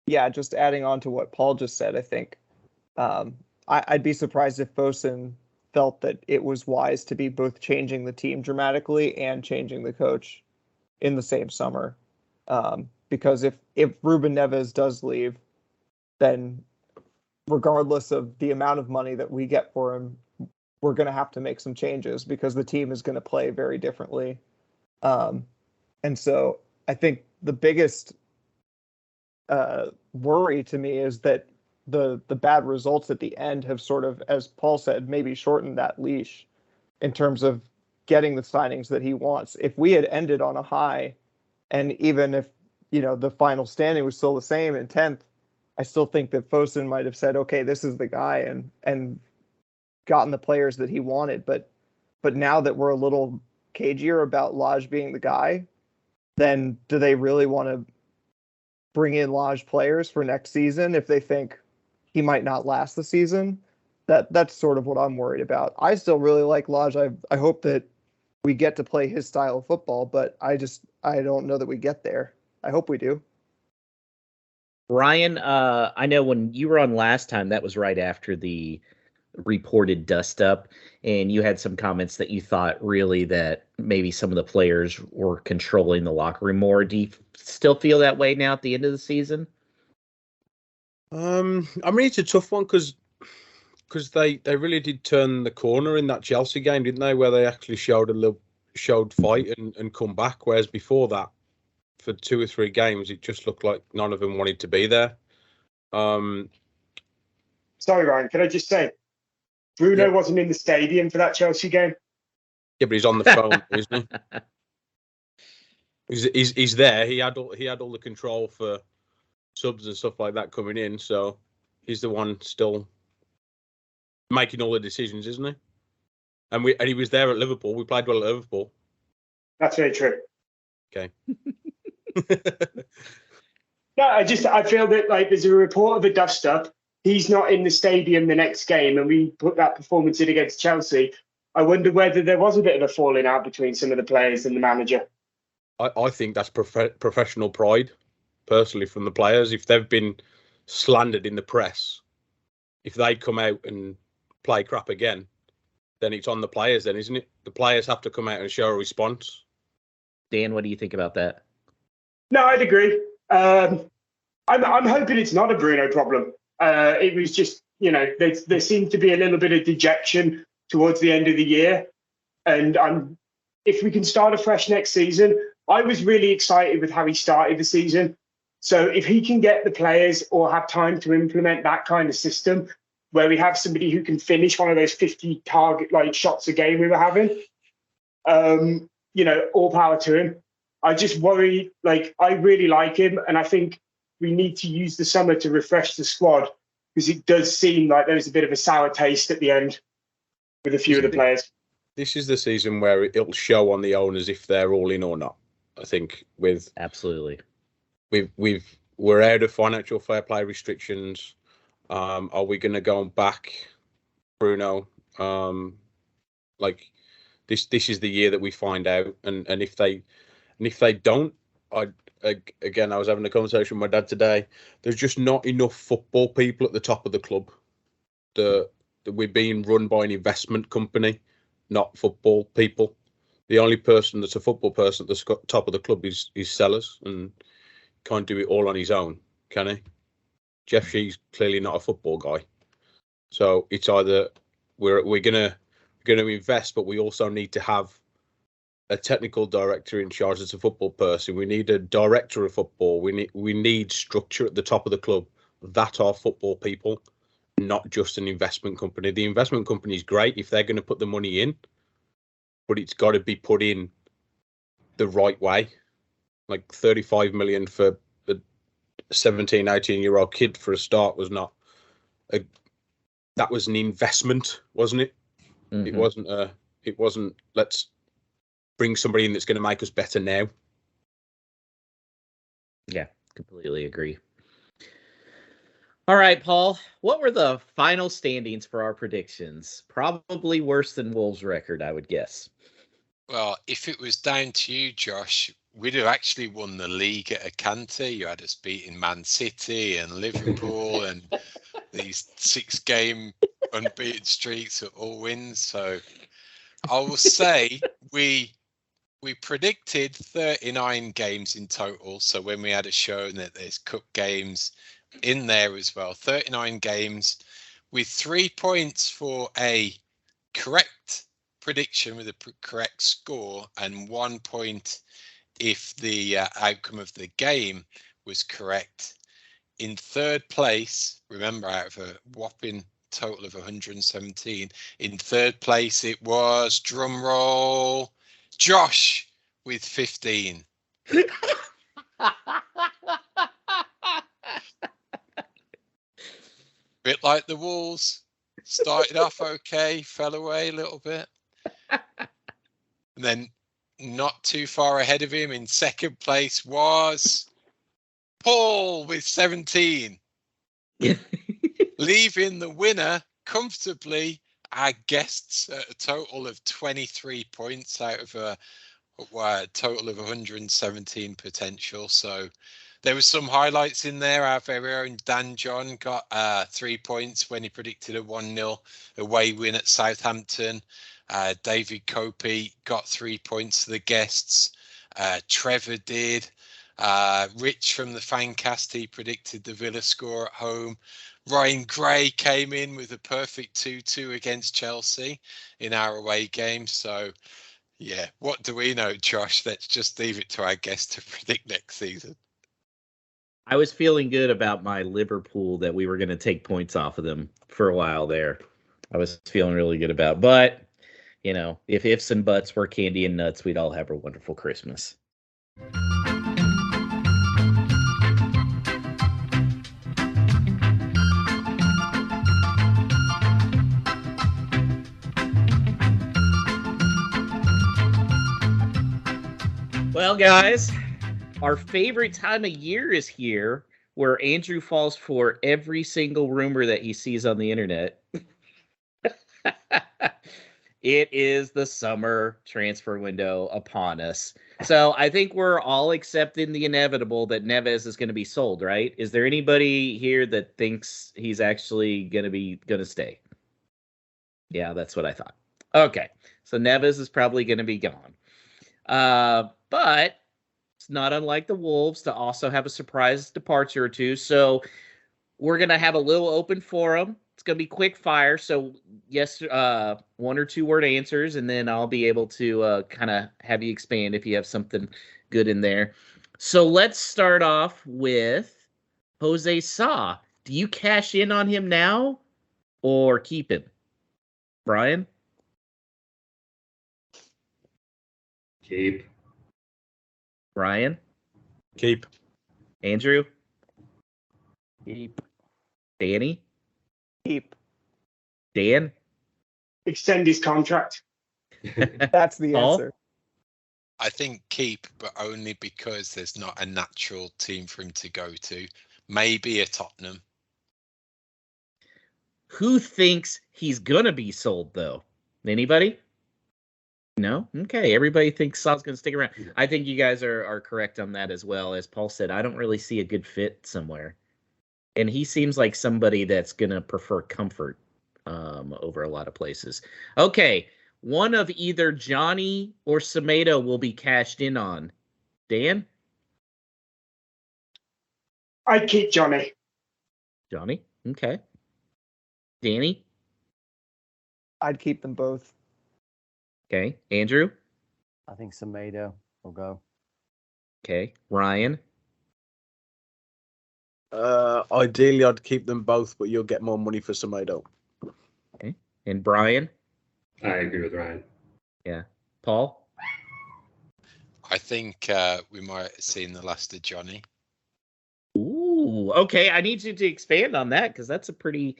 Yeah, just adding on to what Paul just said, I think I'd be surprised if Fosun felt that it was wise to be both changing the team dramatically and changing the coach in the same summer. Because if Ruben Neves does leave, then regardless of the amount of money that we get for him, we're going to have to make some changes because the team is going to play very differently. And so I think the biggest worry to me is that the bad results at the end have sort of, as Paul said, maybe shortened that leash in terms of getting the signings that he wants. If we had ended on a high, and even if, the final standing was still the same in 10th, I still think that Fosun might have said, okay, this is the guy, and gotten the players that he wanted. But now that we're a little cagier about Lage being the guy, then do they really want to bring in Lage players for next season if they think he might not last the season? That's sort of what I'm worried about. I still really like Lage. I hope that we get to play his style of football, but I don't know that we get there. I hope we do. Ryan, I know when you were on last time, that was right after the reported dust up, and you had some comments that you thought really that maybe some of the players were controlling the locker room more. Do you still feel that way now at the end of the season? I mean, it's a tough one because they really did turn the corner in that Chelsea game, didn't they? Where they actually showed fight and come back. Whereas before that, for 2 or 3 games, it just looked like none of them wanted to be there. Sorry, Ryan, can I just say, Bruno wasn't in the stadium for that Chelsea game. Yeah, but he's on the phone, isn't he? He's there. He had all the control for subs and stuff like that coming in, so he's the one still making all the decisions, isn't he? And he was there at Liverpool. We played well at Liverpool. That's very true. Okay. No, I feel that there's a report of a dust up. He's not in the stadium the next game, and we put that performance in against Chelsea. I wonder whether there was a bit of a falling out between some of the players and the manager. I think that's professional pride, personally, from the players. If they've been slandered in the press, if they come out and play crap again, then it's on the players then, isn't it? The players have to come out and show a response. Dan, what do you think about that? No, I'd agree. I'm hoping it's not a Bruno problem. It was just, there seemed to be a little bit of dejection towards the end of the year. And if we can start afresh next season, I was really excited with how he started the season. So if he can get the players or have time to implement that kind of system where we have somebody who can finish one of those 50 target shots a game we were having, all power to him. I just worry, I really like him, and I think we need to use the summer to refresh the squad because it does seem like there was a bit of a sour taste at the end with a few of the players. This is the season where it'll show on the owners if they're all in or not. I think absolutely, we're out of financial fair play restrictions. Are we going to go back, Bruno? This is the year that we find out, and if they don't, I was having a conversation with my dad today. There's just not enough football people at the top of the club. We're being run by an investment company, not football people. The only person that's a football person at the top of the club is Sellers, and can't do it all on his own, can he? Jeff Shee's clearly not a football guy. So it's either we're gonna invest, but we also need to have a technical director in charge as a football person. We need a director of football. We need structure at the top of the club that are football people, not just an investment company. The investment company is great if they're going to put the money in, but it's got to be put in the right way. 35 million for a 17, 18-year-old kid for a start was not that was an investment, wasn't it? Mm-hmm. It wasn't let's bring somebody in that's going to make us better now. Yeah, completely agree. All right, Paul, what were the final standings for our predictions? Probably worse than Wolves' record, I would guess. Well, if it was down to you, Josh, we'd have actually won the league at a canter. You had us beating Man City and Liverpool and these 6-game unbeaten streaks, all wins. So I will say we predicted 39 games in total. So when we had a show that there's cup games in there as well, 39 games with 3 points for a correct prediction with a correct score and 1 point if the outcome of the game was correct. In third place, remember, out of a whopping total of 117, in third place it was, drum roll, Josh with 15. Bit like the Wolves, started off okay, fell away a little bit, and then not too far ahead of him in second place was Paul with 17. Leaving the winner comfortably, our guests at a total of 23 points out of a total of 117 potential. So there was some highlights in there. Our very own Dan John got 3 points when he predicted a 1-0 away win at Southampton. David Copey got 3 points to the guests. Trevor did. Rich from the Fancast, he predicted the Villa score at home. Ryan Gray came in with a perfect 2-2 against Chelsea in our away game. So, yeah, what do we know, Josh? Let's just leave it to our guests to predict next season. I was feeling good about my Liverpool that we were going to take points off of them for a while there. I was feeling really good about. But, you know, if ifs and buts were candy and nuts, we'd all have a wonderful Christmas. Well, guys, our favorite time of year is here, where Andrew falls for every single rumor that he sees on the internet. It is the summer transfer window upon us. So I think we're all accepting the inevitable that Neves is going to be sold, right? Is there anybody here that thinks he's actually going to stay? Yeah, that's what I thought. Okay, so Neves is probably going to be gone. But it's not unlike the Wolves to also have a surprise departure or two. So we're going to have a little open forum. It's going to be quick fire. So yes, 1 or 2 word answers, and then I'll be able to kind of have you expand if you have something good in there. So let's start off with Jose Sa. Do you cash in on him now or keep him? Brian? Keep. Brian? Keep. Andrew? Keep. Danny? Keep. Dan? Extend his contract. That's the Paul? answer. I think keep, but only because there's not a natural team for him to go to. Maybe a Tottenham. Who thinks he's going to be sold, though? Anybody? No? Okay. Everybody thinks Sa's going to stick around. I think you guys are correct on that as well. As Paul said, I don't really see a good fit somewhere. And he seems like somebody that's going to prefer comfort over a lot of places. Okay. One of either Johnny or Semedo will be cashed in on. Dan? I'd keep Johnny. Johnny? Okay. Danny? I'd keep them both. Okay. Andrew? I think Semedo will go. Okay. Ryan? Ideally, I'd keep them both, but you'll get more money for Semedo. Okay. And Brian? I agree with Ryan. Yeah. Paul? I think we might have seen the last of Johnny. Ooh, okay. I need you to expand on that because that's a pretty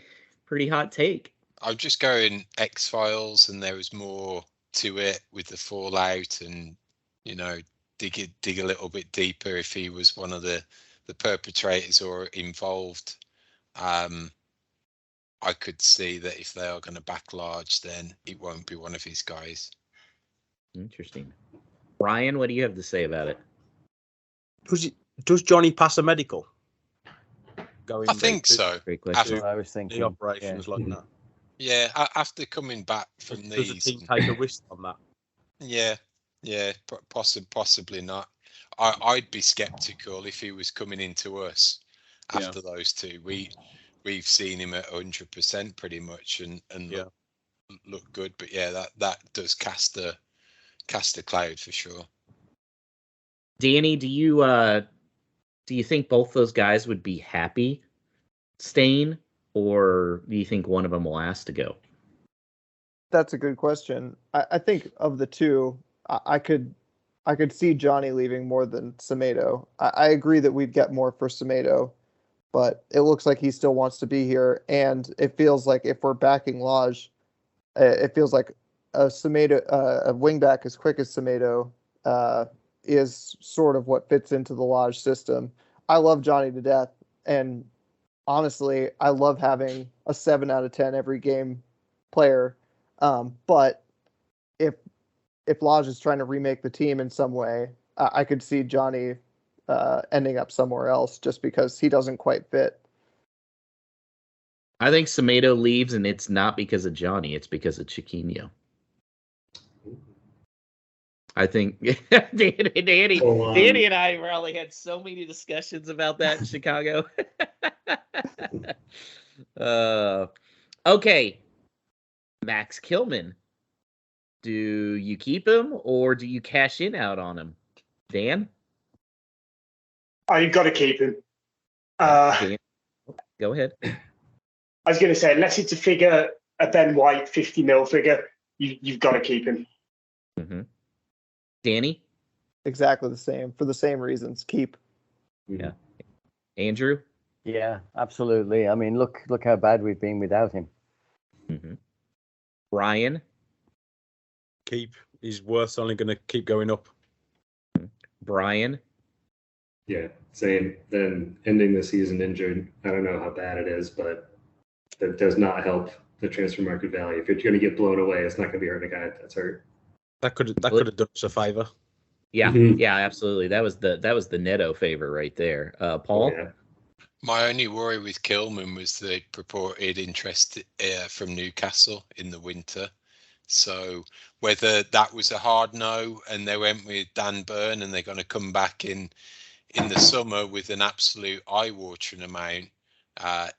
hot take. I'm just going X-Files, and there was more to it with the fallout, and you know, dig a little bit deeper if he was one of the perpetrators or involved. I could see that if they are going to back large, then it won't be one of his guys. Interesting. Ryan, what do you have to say about it? Does Johnny pass a medical? I think so. Great After question. That's what I was thinking. the operations Yeah. like that. Yeah, after coming back from Does the these, team take a risk on that? yeah, possibly not. I'd be skeptical if he was coming into us Yeah. after those two. We've seen him at 100% pretty much, and Yeah. look good. But yeah, that does cast a cloud for sure. Danny, do you think both those guys would be happy staying, or do you think one of them will ask to go? That's a good question. I think of the two, I could see Johnny leaving more than Semedo. I agree that we'd get more for Semedo, but it looks like he still wants to be here, and it feels like if we're backing Lage, it feels like a Semedo, a wingback as quick as Semedo, is sort of what fits into the Lage system. I love Johnny to death, and honestly, I love having a 7 out of 10 every game player. But if Lage is trying to remake the team in some way, I could see Johnny ending up somewhere else just because he doesn't quite fit. I think Semedo leaves, and it's not because of Johnny; it's because of Chiquinho. I think Danny and I probably had so many discussions about that in Chicago. Okay, Max Kilman. Do you keep him or do you cash in out on him? Dan? You've got to keep him. Dan, go ahead. I was going to say, unless it's a Ben White 50 mil figure, you've got to keep him. Mm-hmm. Danny? Exactly the same, for the same reasons. Keep. Yeah. Andrew? Yeah, absolutely. I mean, look how bad we've been without him. Mm-hmm. Ryan? Keep. His worth's only going to keep going up. Brian? Yeah, same. Then ending the season injured, I don't know how bad it is, but that does not help the transfer market value. If you're going to get blown away, it's not going to be hurting a guy that's hurt. That could have done us a favor. Yeah, yeah, absolutely. That was the Neto favor right there. Paul? Yeah. My only worry with Kilman was the purported interest from Newcastle in the winter. So whether that was a hard no and they went with Dan Burn and they're going to come back in the summer with an absolute eye-watering amount.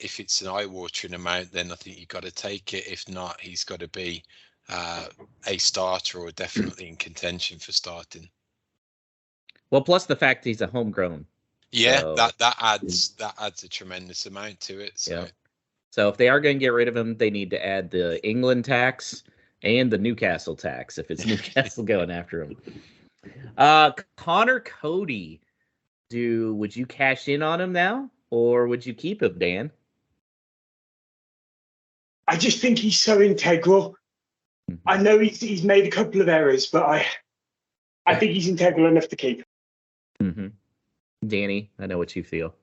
If it's an eye-watering amount, then I think you've got to take it. If not, he's got to be a starter or definitely in contention for starting. Well, plus the fact he's a homegrown. Yeah, so, that adds a tremendous amount to it. So. Yeah. So if they are going to get rid of him, they need to add the England tax and the Newcastle tax if it's Newcastle going after him. Connor Cody, would you cash in on him now or would you keep him, Dan? I just think he's so integral. Mm-hmm. I know he's made a couple of errors, but I think he's integral enough to keep. Mm-hmm. Danny, I know what you feel.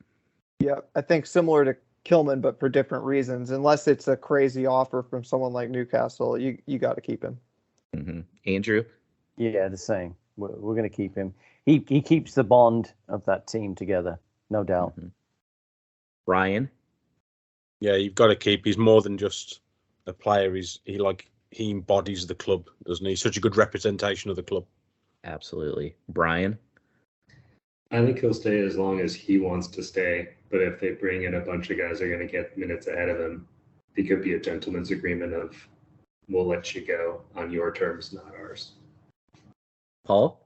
Yeah, I think similar to Kilman, but for different reasons. Unless it's a crazy offer from someone like Newcastle, you got to keep him. Mm-hmm. Andrew? Yeah, the same. We're going to keep him. He keeps the bond of that team together, no doubt. Mm-hmm. Ryan? Yeah, you've got to keep. He's more than just a player. He embodies the club, doesn't he? He's such a good representation of the club. Absolutely. Brian? I think he'll stay as long as he wants to stay. But if they bring in a bunch of guys who are going to get minutes ahead of him, it could be a gentleman's agreement of we'll let you go on your terms, not ours. Paul?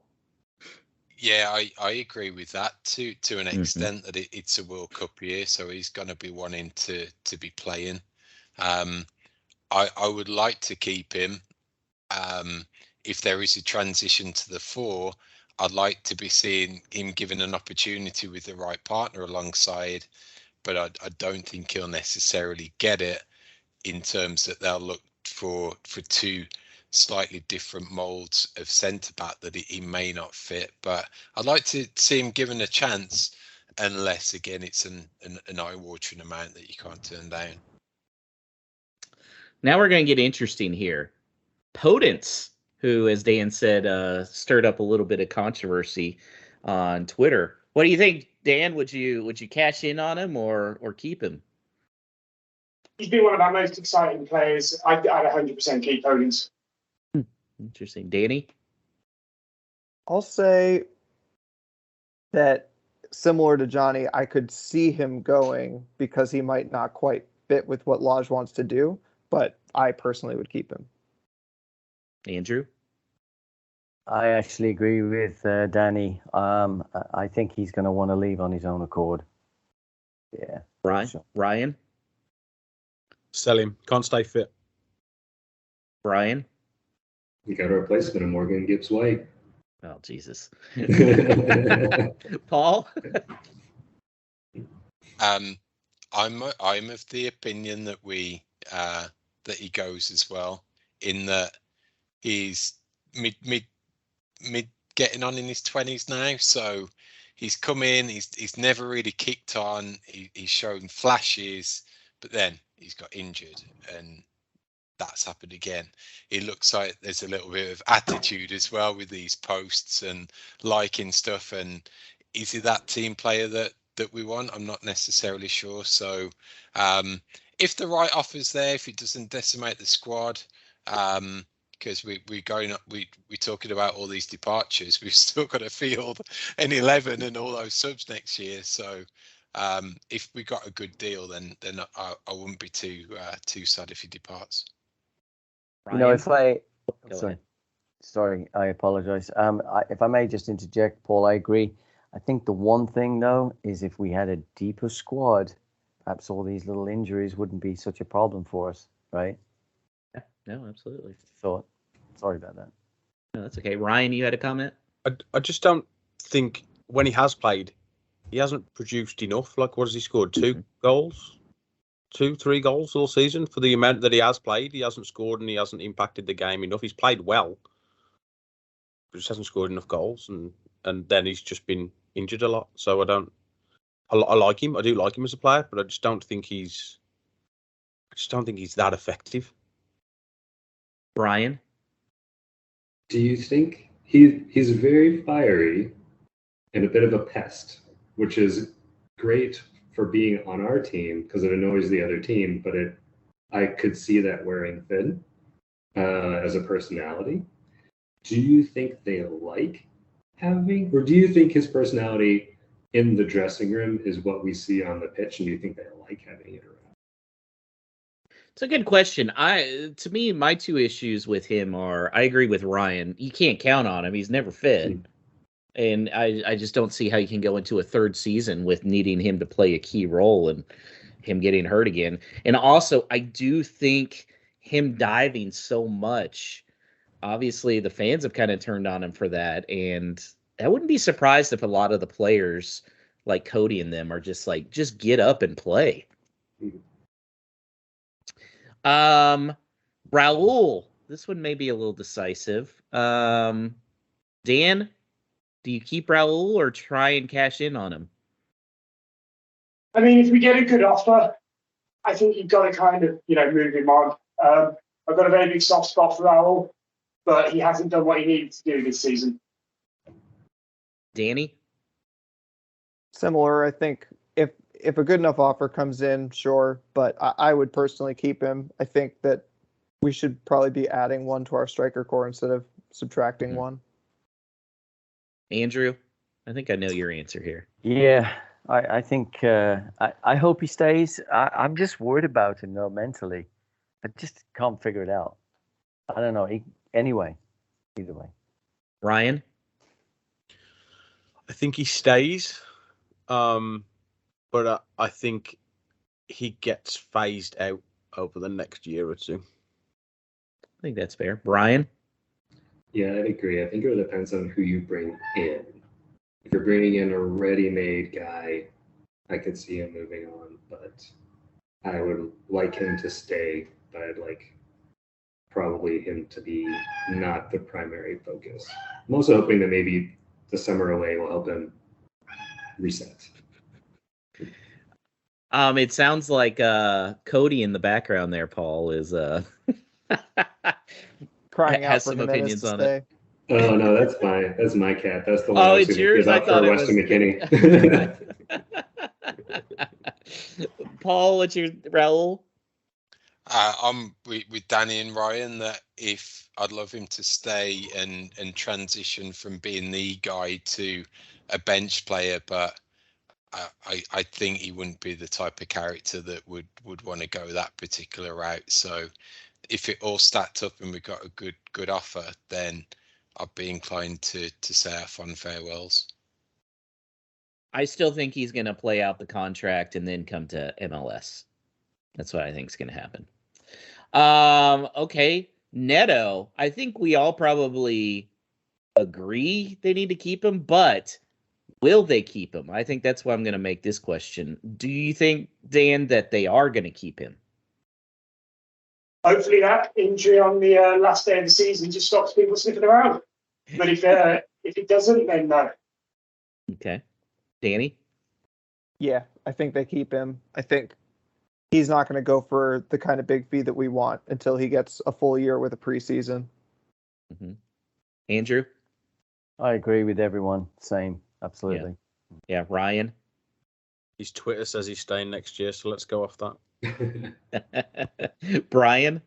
Yeah, I agree with that to an extent that it's a World Cup year, so he's going to be wanting to be playing. I would like to keep him. If there is a transition to the 4, I'd like to be seeing him given an opportunity with the right partner alongside, but I don't think he'll necessarily get it in terms that they'll look for 2 slightly different molds of centre back that he may not fit. But I'd like to see him given a chance, unless again it's an eye-watering amount that you can't turn down. Now we're going to get interesting here. Potence, who, as Dan said, stirred up a little bit of controversy on Twitter. What do you think, Dan? Would you cash in on him or keep him? He's been one of our most exciting players. I'd 100% keep Holdings. Interesting. Danny? I'll say that similar to Johnny, I could see him going because he might not quite fit with what Lage wants to do, but I personally would keep him. Andrew? I actually agree with Danny. I think he's going to want to leave on his own accord. Yeah. Ryan? Sure. Ryan? Sell him. Can't stay fit. Brian? You got a replacement of Morgan Gibbs White. Oh, Jesus. Paul? I'm of the opinion that that he goes as well, in that he's mid getting on in his 20s now, so he's come in, he's never really kicked on, he's shown flashes, but then he's got injured and that's happened again. It looks like there's a little bit of attitude as well with these posts and liking stuff, and is he that team player that we want? I'm not necessarily sure. So if the right offer's there, if it doesn't decimate the squad, because we're talking about all these departures, we've still got to field an 11 and all those subs next year. So if we got a good deal, then I wouldn't be too sad if he departs. You know, if I Go sorry, I apologize. If I may just interject, Paul, I agree. I think the one thing though is if we had a deeper squad, perhaps all these little injuries wouldn't be such a problem for us, right? Yeah, no, absolutely. Thought. Sorry about that. No, that's okay. Ryan, you had a comment? I just don't think when he has played, he hasn't produced enough. Like, what has he scored? 2 goals? 2-3 goals all season for the amount that he has played. He hasn't scored and he hasn't impacted the game enough. He's played well, but just hasn't scored enough goals, and then he's just been injured a lot. So I like him. I do like him as a player, but I just don't think he's that effective. Brian? Do you think he's very fiery and a bit of a pest, which is great for being on our team because it annoys the other team, but I could see that wearing thin as a personality. Do you think they like having, or do you think his personality in the dressing room is what we see on the pitch, and do you think they like having it around? It's a good question. To me, my two issues with him are, I agree with Ryan. You can't count on him. He's never fit. And I just don't see how you can go into a third season with needing him to play a key role and him getting hurt again. And also, I do think him diving so much, obviously the fans have kind of turned on him for that. And I wouldn't be surprised if a lot of the players like Cody and them are just like, just get up and play. Raul, this one may be a little decisive. Dan, do you keep Raul or try and cash in on him? I mean, if we get a good offer, I think you've got to kind of, move him on. I've got a very big soft spot for Raul, but he hasn't done what he needed to do this season. Danny? Similar, I think if a good enough offer comes in, sure, but I would personally keep him. I think that we should probably be adding one to our striker core instead of subtracting one. Andrew, I think I know your answer here. Yeah, I think I hope he stays. I'm just worried about him though mentally. I just can't figure it out. I don't know. Anyway, either way. Ryan? I think he stays, but I think he gets phased out over the next year or two. I think that's fair. Brian? Yeah, I'd agree. I think it depends on who you bring in. If you're bringing in a ready-made guy, I could see him moving on, but I would like him to stay, but I'd like probably him to be not the primary focus. I'm also hoping that maybe the summer away will help him reset. It sounds like Cody in the background there, Paul, is Crying out has for some Jimenez opinions to on stay. it. Oh no, that's my cat. That's the one Oh, I was it's gonna yours? give I up thought for it was Weston McKinney. Paul, what's your Raul? I'm with Danny and Ryan that if I'd love him to stay and transition from being the guy to a bench player, but I think he wouldn't be the type of character that would want to go that particular route. So if it all stacked up and we got a good offer, then I'd be inclined to say our fond farewells. I still think he's going to play out the contract and then come to MLS. That's what I think is going to happen. Okay, Neto. I think we all probably agree they need to keep him, but will they keep him? I think that's why I'm going to make this question. Do you think, Dan, that they are going to keep him? Hopefully that injury on the last day of the season just stops people sniffing around. But if it doesn't, then no. Okay. Danny? Yeah, I think they keep him. I think he's not going to go for the kind of big fee that we want until he gets a full year with a preseason. Mm-hmm. Andrew? I agree with everyone. Same. Absolutely. Yeah, Ryan? His Twitter says he's staying next year, so let's go off that. Brian?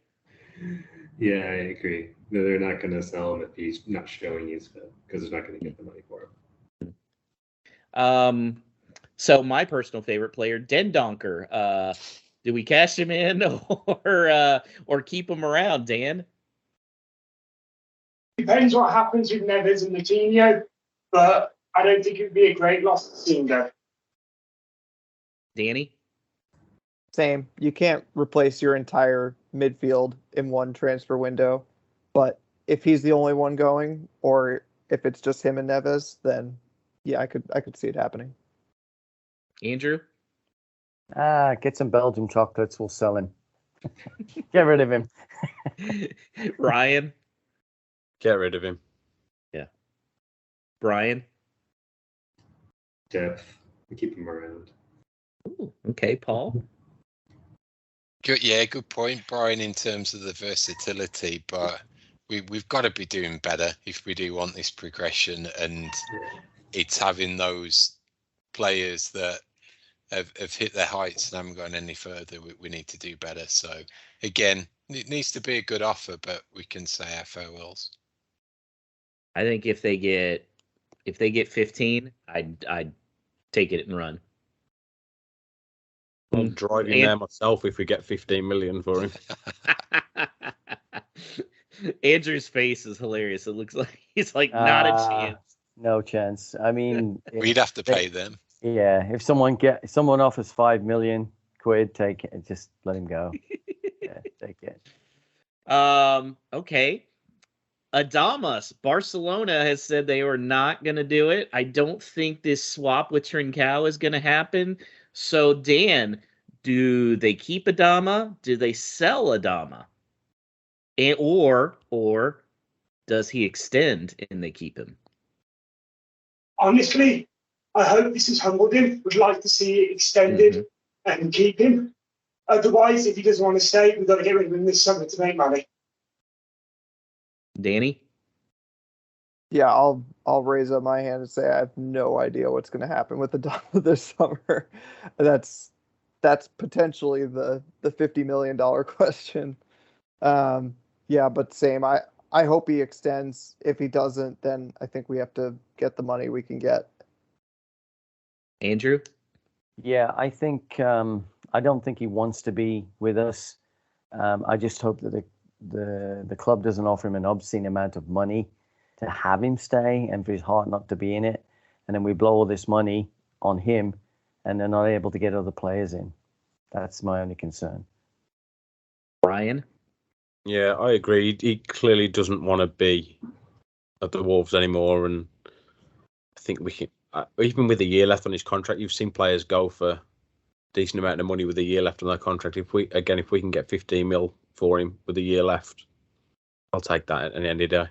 Yeah, I agree. No, they're not going to sell him if he's not showing he's fit because they're not going to get the money for him. So my personal favorite player, Dendoncker. Do we cash him in or keep him around, Dan? Depends what happens with Neves and Coutinho, but I don't think it would be a great loss to see him go. Danny? Same. You can't replace your entire midfield in one transfer window, but if he's the only one going, or if it's just him and Neves, then yeah, I could see it happening. Andrew? Get some Belgium chocolates. We'll sell him. Get rid of him. Ryan? Get rid of him. Yeah. Brian? Depth. We keep him around. Ooh, okay, Paul? Good point, Brian, in terms of the versatility, but we've got to be doing better if we do want this progression, and it's having those players that have hit their heights and haven't gone any further. We need to do better. So again, it needs to be a good offer, but we can say our farewells. I think if they get 15, I'd take it and run. I'm driving there myself if we get 15 million for him. Andrew's face is hilarious. It looks like he's like not a chance. No chance. I mean, we'd have to pay them. Yeah, if someone offers £5 million, take it. Just let him go. Yeah, take it. Okay. Adamas, Barcelona has said they are not going to do it. I don't think this swap with Trincao is going to happen. So, Dan, do they keep Adama? Do they sell Adama? And, or does he extend and they keep him? Honestly, I hope this has humbled him. Would like to see it extended and keep him. Otherwise, if he doesn't want to stay, we've got to get rid of him this summer to make money. Danny? Yeah, I'll raise up my hand and say I have no idea what's going to happen with Adama this summer. That's potentially the $50 million question. Yeah, but same. I hope he extends. If he doesn't, then I think we have to get the money we can get. Andrew? Yeah, I think I don't think he wants to be with us. I just hope that the club doesn't offer him an obscene amount of money to have him stay and for his heart not to be in it. And then we blow all this money on him and they're not able to get other players in. That's my only concern. Brian? Yeah, I agree. He clearly doesn't want to be at the Wolves anymore. And I think we can, even with a year left on his contract, you've seen players go for a decent amount of money with a year left on their contract. If we can get 15 mil for him with a year left, I'll take that at the end of the day.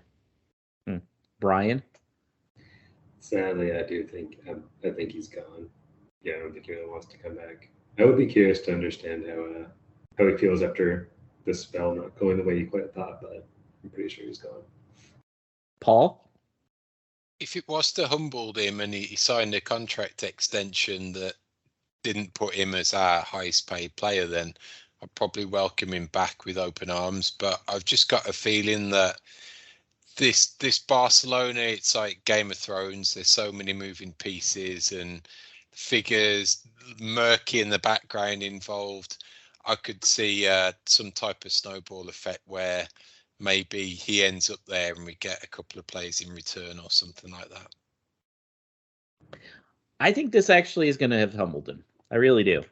Brian? Sadly, I think he's gone. Yeah, I don't think he really wants to come back. I would be curious to understand how he feels after the spell not going the way he quite thought, but I'm pretty sure he's gone. Paul? If it was to humble him and he signed a contract extension that didn't put him as our highest paid player, then I'd probably welcome him back with open arms. But I've just got a feeling that this Barcelona, it's like Game of Thrones. There's so many moving pieces and figures, murky in the background involved. I could see some type of snowball effect where maybe he ends up there and we get a couple of players in return or something like that. I think this actually is going to have humbled him. I really do.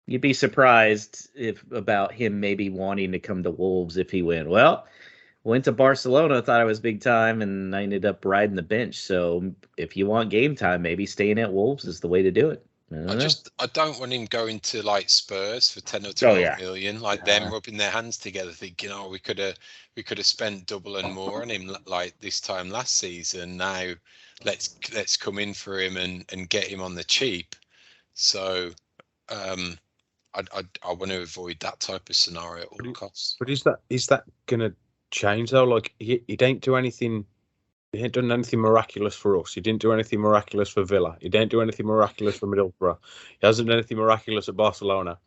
You'd be surprised about him maybe wanting to come to Wolves if he went. Well, went to Barcelona, thought I was big time, and I ended up riding the bench. So if you want game time, maybe staying at Wolves is the way to do it. I don't want him going to like Spurs for 10 or 12 million, like them rubbing their hands together, thinking, oh, we could have spent double and more on him like this time last season. Now let's come in for him and get him on the cheap. So I want to avoid that type of scenario at all costs. But is that gonna change though? Like he didn't do anything. He ain't done anything miraculous for us. He didn't do anything miraculous for Villa. He didn't do anything miraculous for Middlesbrough. He hasn't done anything miraculous at Barcelona.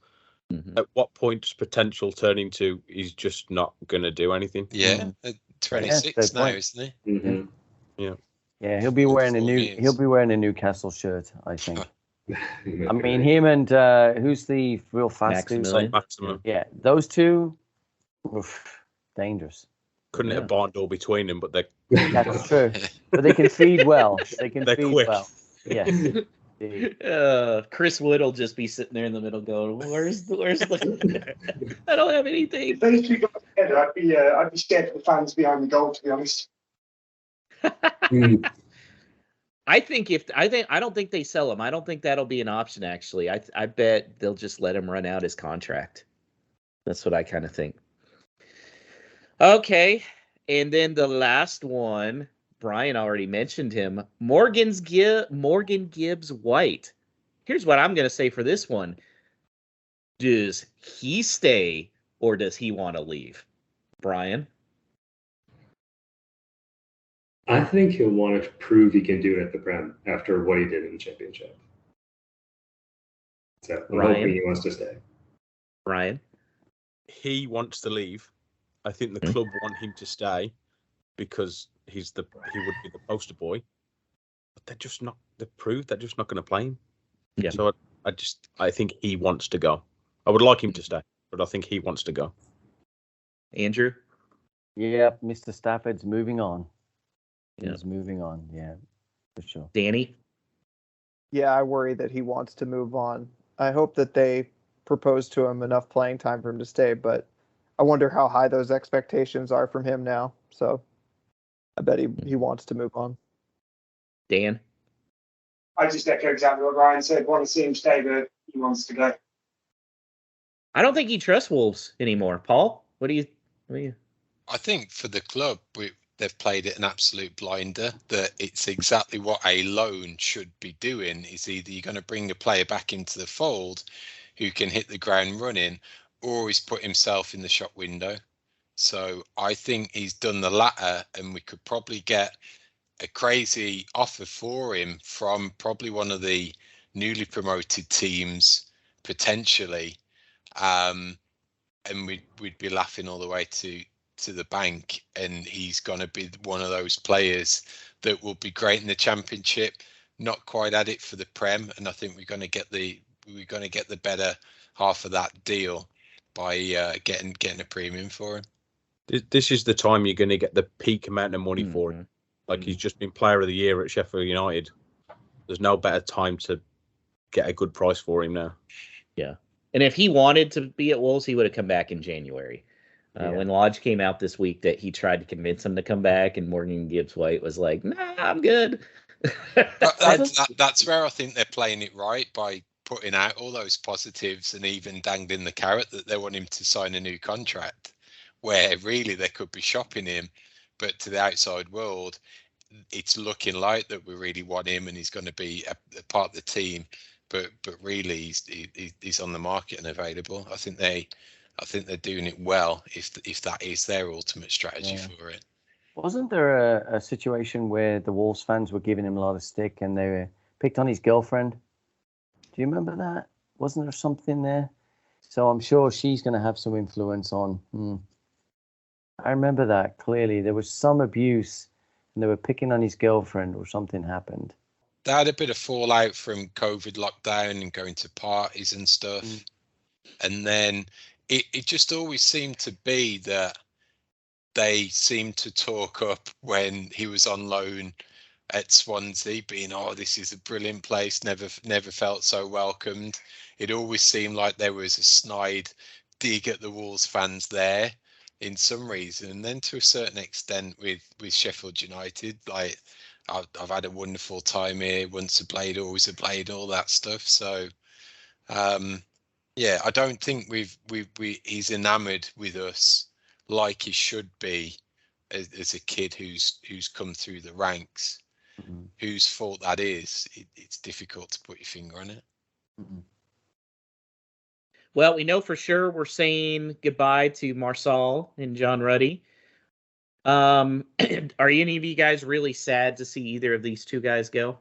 At what point does potential turn into he's just not going to do anything? Yeah, at 26 now, isn't he? Mm-hmm. Yeah, he'll be wearing a Newcastle shirt, I think. I mean, him and who's the real fast dude? Maximum. Yeah, those two, dangerous. Couldn't hit a barn door between them, but that's true. But they can feed well. They're feed quick. Well. Yeah. Chris Wood will just be sitting there in the middle going, where's the I don't have anything. If those two got together, I'd be scared for the fans behind the goal, to be honest. I don't think they sell him. I don't think that'll be an option, actually. I bet they'll just let him run out his contract. That's what I kind of think. Okay, and then the last one, Brian already mentioned him, Morgan Gibbs White. Here's what I'm going to say for this one. Does he stay or does he want to leave? Brian? I think he'll want to prove he can do it at the Prem after what he did in the Championship. So I'm hoping he wants to stay. Ryan? He wants to leave. I think the club want him to stay because he would be the poster boy. But they're just not going to play him. Yeah. So I think he wants to go. I would like him to stay, but I think he wants to go. Andrew? Yeah, Mr. Stafford's moving on. Yeah. He's moving on, yeah, for sure. Danny? Yeah, I worry that he wants to move on. I hope that they propose to him enough playing time for him to stay, but I wonder how high those expectations are from him now. So I bet he wants to move on. Dan? I just echo exactly what Ryan said. Want to see him stay, but he wants to go. I don't think he trusts Wolves anymore. Paul, what do you? I think for the club, they've played it an absolute blinder that it's exactly what a loan should be doing. Is either you're going to bring a player back into the fold who can hit the ground running, or he's put himself in the shop window. So I think he's done the latter, and we could probably get a crazy offer for him from probably one of the newly promoted teams potentially, and we'd be laughing all the way to the bank, and he's going to be one of those players that will be great in the Championship, not quite at it for the Prem, and I think we're going to get the better half of that deal by getting a premium for him. This is the time you're going to get the peak amount of money for him. Like he's just been Player of the Year at Sheffield United. There's no better time to get a good price for him now. Yeah, and if he wanted to be at Wolves, he would have come back in January. When Lage came out this week that he tried to convince him to come back, and Morgan Gibbs White was like, "Nah, I'm good." That's where I think they're playing it right by putting out all those positives and even dangling the carrot that they want him to sign a new contract, where really they could be shopping him, but to the outside world, it's looking like that we really want him and he's going to be a part of the team, but really he's on the market and available. I think they're doing it well if that is their ultimate strategy for it. Wasn't there a situation where the Wolves fans were giving him a lot of stick and they were picked on his girlfriend? Do you remember that? Wasn't there something there? So I'm sure she's going to have some influence on. I remember that clearly. There was some abuse, and they were picking on his girlfriend, or something happened. They had a bit of fallout from COVID lockdown and going to parties and stuff. And then it just always seemed to be that they seemed to talk up when he was on loan at Swansea, being, oh, this is a brilliant place, never felt so welcomed. It always seemed like there was a snide dig at the Wolves fans there in some reason. And then to a certain extent with Sheffield United, like I've had a wonderful time here, once a Blade, always a Blade, all that stuff. So yeah, I don't think he's enamored with us like he should be as a kid who's come through the ranks. Whose fault that is, it's difficult to put your finger on it. Well, we know for sure we're saying goodbye to Marsal and John Ruddy. Are any of you guys really sad to see either of these two guys go?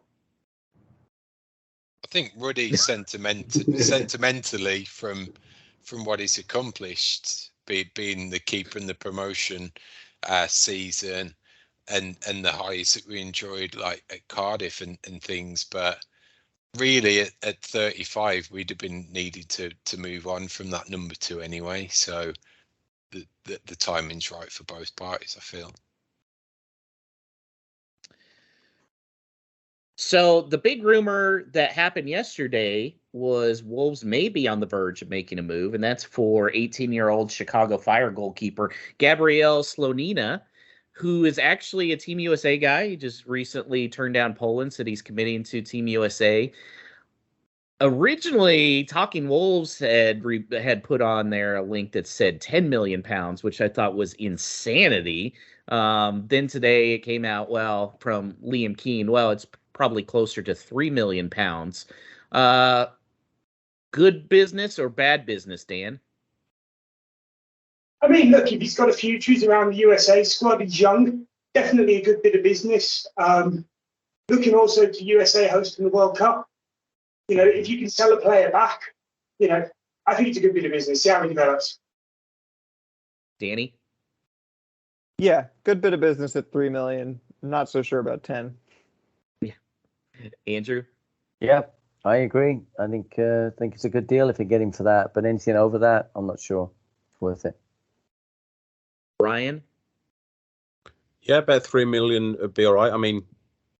I think Ruddy sentimentally from what he's accomplished, being the keeper in the promotion season, and the highs that we enjoyed, like at Cardiff and things, but really at 35 we'd have been needed to move on from that number 2 anyway. So the timing's right for both parties, I feel. So the big rumor that happened yesterday was Wolves may be on the verge of making a move, and that's for 18-year-old Chicago Fire goalkeeper Gabriel Slonina, who is actually a Team USA guy. He just recently turned down Poland, said he's committing to Team USA. Originally, Talking Wolves had put on there a link that said 10 million pounds, which I thought was insanity. Then today it came out, from Liam Keane, it's probably closer to 3 million pounds. Good business or bad business, Dan? I mean, look, if he's got a future, he's around the USA squad, he's young, definitely a good bit of business. Looking also to USA hosting the World Cup. If you can sell a player back, I think it's a good bit of business. See how he develops. Danny? Yeah, good bit of business at 3 million. Not so sure about 10. Yeah. Andrew? Yeah, I agree. I think it's a good deal if you get him for that. But anything over that, I'm not sure it's worth it. Brian? Yeah, about 3 million would be all right. I mean,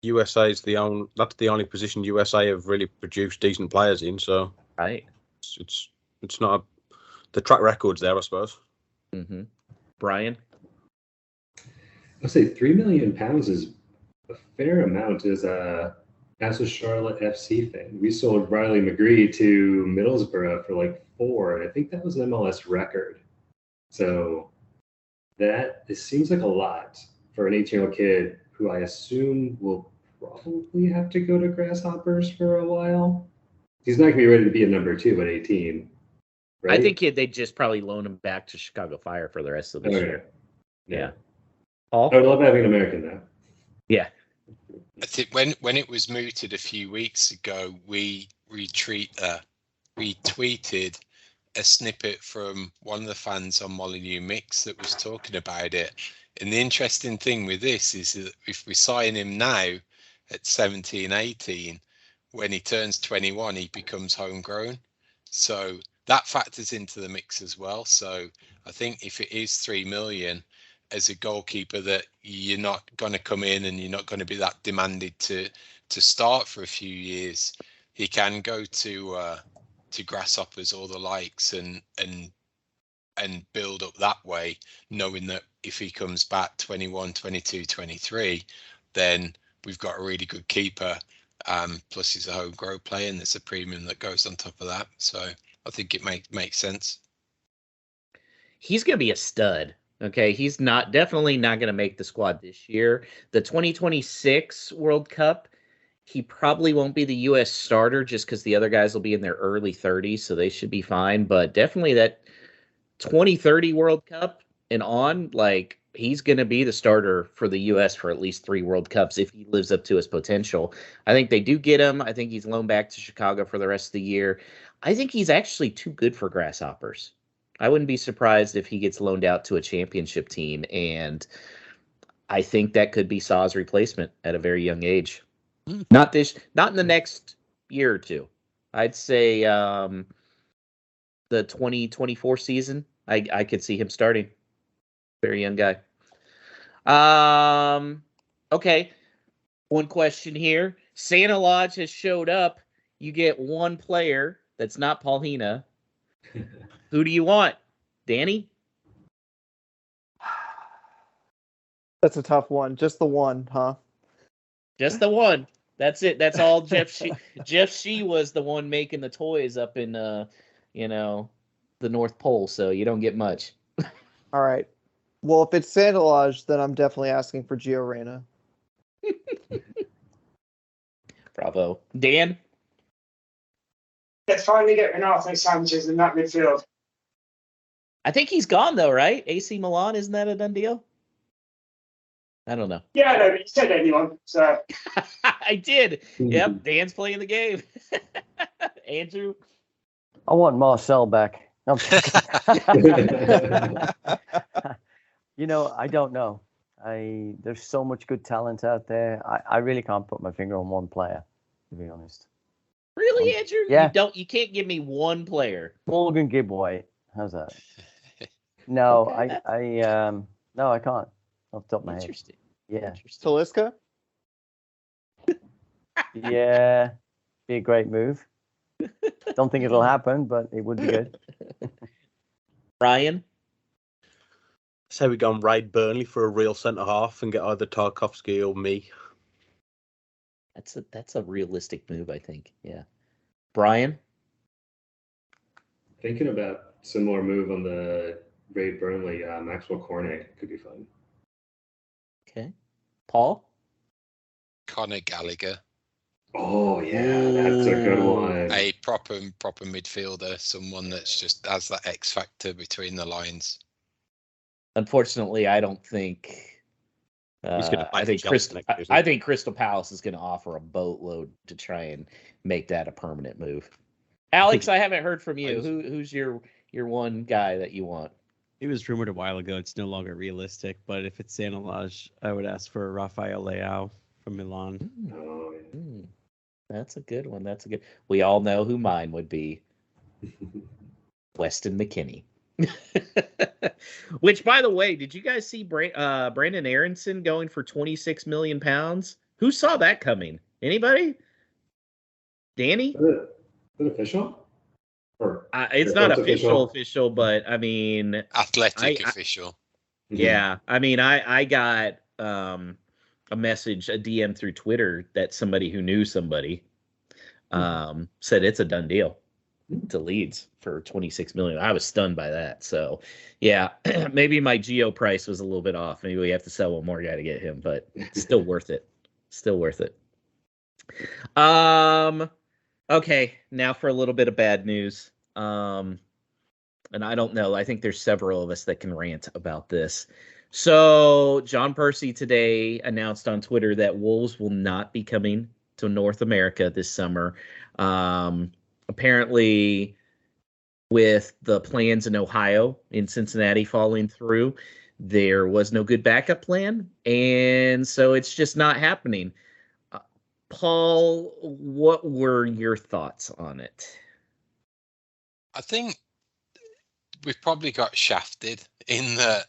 USA is that's the only position USA have really produced decent players in. So right, it's not the track record's there, I suppose. Mm-hmm. Brian? I'll say 3 million pounds is a fair amount as a Charlotte FC thing. We sold Riley McGree to Middlesbrough for like 4, and I think that was an MLS record. So it seems like a lot for an 18-year-old kid who I assume will probably have to go to Grasshoppers for a while. He's not going to be ready to be a number 2 at 18. Right? I think they'd just probably loan him back to Chicago Fire for the rest of this year. Yeah. Paul? I would love having an American though. Yeah. I think when it was mooted a few weeks ago, we retweeted a snippet from one of the fans on Molyneux Mix that was talking about it. And the interesting thing with this is that if we sign him now at 17, 18, when he turns 21, he becomes homegrown. So that factors into the mix as well. So I think if it is 3 million as a goalkeeper, that you're not going to come in and you're not going to be that demanded to start for a few years, he can go to Grasshoppers or the likes and build up that way, knowing that if he comes back 21, 22, 23, then we've got a really good keeper. Plus he's a homegrown player and there's a premium that goes on top of that. So I think it makes sense. He's going to be a stud. Okay, he's definitely not going to make the squad this year. The 2026 World Cup, he probably won't be the U.S. starter just because the other guys will be in their early 30s, so they should be fine. But definitely that 2030 World Cup and on, he's going to be the starter for the U.S. for at least 3 World Cups if he lives up to his potential. I think they do get him. I think he's loaned back to Chicago for the rest of the year. I think he's actually too good for Grasshoppers. I wouldn't be surprised if he gets loaned out to a championship team, and I think that could be Saw's replacement at a very young age. Not in the next year or two. I'd say the 2024 season. I could see him starting. Very young guy. Okay. One question here. Santa Lodge has showed up. You get one player that's not Paulina. Who do you want? Danny? That's a tough one. Just the one, huh? Just the one. That's it. That's all Jeff Shee was the one making the toys up in the North Pole, so you don't get much. All right. Well, if it's Santa Lodge, then I'm definitely asking for Gio Reyna. Bravo. Dan? Let's finally get Renato Sanchez in that midfield. I think he's gone though, right? AC Milan, isn't that a done deal? I don't know. Yeah, no, but you said anyone, so. I did. Yep, Dan's playing the game. Andrew? I want Marcel back. I don't know. There's so much good talent out there. I really can't put my finger on one player, to be honest. Really, Andrew? Yeah. You can't give me one player. Morgan Gibbwhite. How's that? No, Okay. no, I can't. Off the top of my head. Interesting. Yeah. Interesting. Talisca? Yeah. Be a great move. Don't think it'll happen, but it would be good. Ryan? Say we go and raid Burnley for a real centre half and get either Tarkovsky or me. That's a realistic move, I think. Yeah. Brian? Thinking about similar move on the raid Burnley, Maxwell Cornet could be fun. Okay. Paul? Conor Gallagher. Oh yeah, that's a good one. A proper midfielder, someone that's just has that X factor between the lines. Unfortunately, I don't think. He's gonna I think Crystal Palace is going to offer a boatload to try and make that a permanent move. Alex, I haven't heard from you. Who's your one guy that you want? It was rumored a while ago. It's no longer realistic, but if it's Santa Lodge, I would ask for Rafael Leao from Milan. Oh, yeah. That's a good one. We all know who mine would be. Weston McKennie. Which, by the way, did you guys see Brandon Aronson going for £26 million? Who saw that coming? Anybody? Danny? Is it official? Or it's not official, but I mean, Athletic official. Yeah, I mean, I got a message, a DM through Twitter that somebody who knew somebody said it's a done deal to Leeds for $26 million. I was stunned by that. So, yeah, maybe my Geo price was a little bit off. Maybe we have to sell one more guy to get him, but still worth it. Still worth it. Okay, now for a little bit of bad news. And I don't know. I think there's several of us that can rant about this. So John Percy today announced on Twitter that Wolves will not be coming to North America this summer. Apparently, with the plans in Ohio, in Cincinnati falling through, there was no good backup plan. And so it's just not happening. Paul, what were your thoughts on it? I think we've probably got shafted in that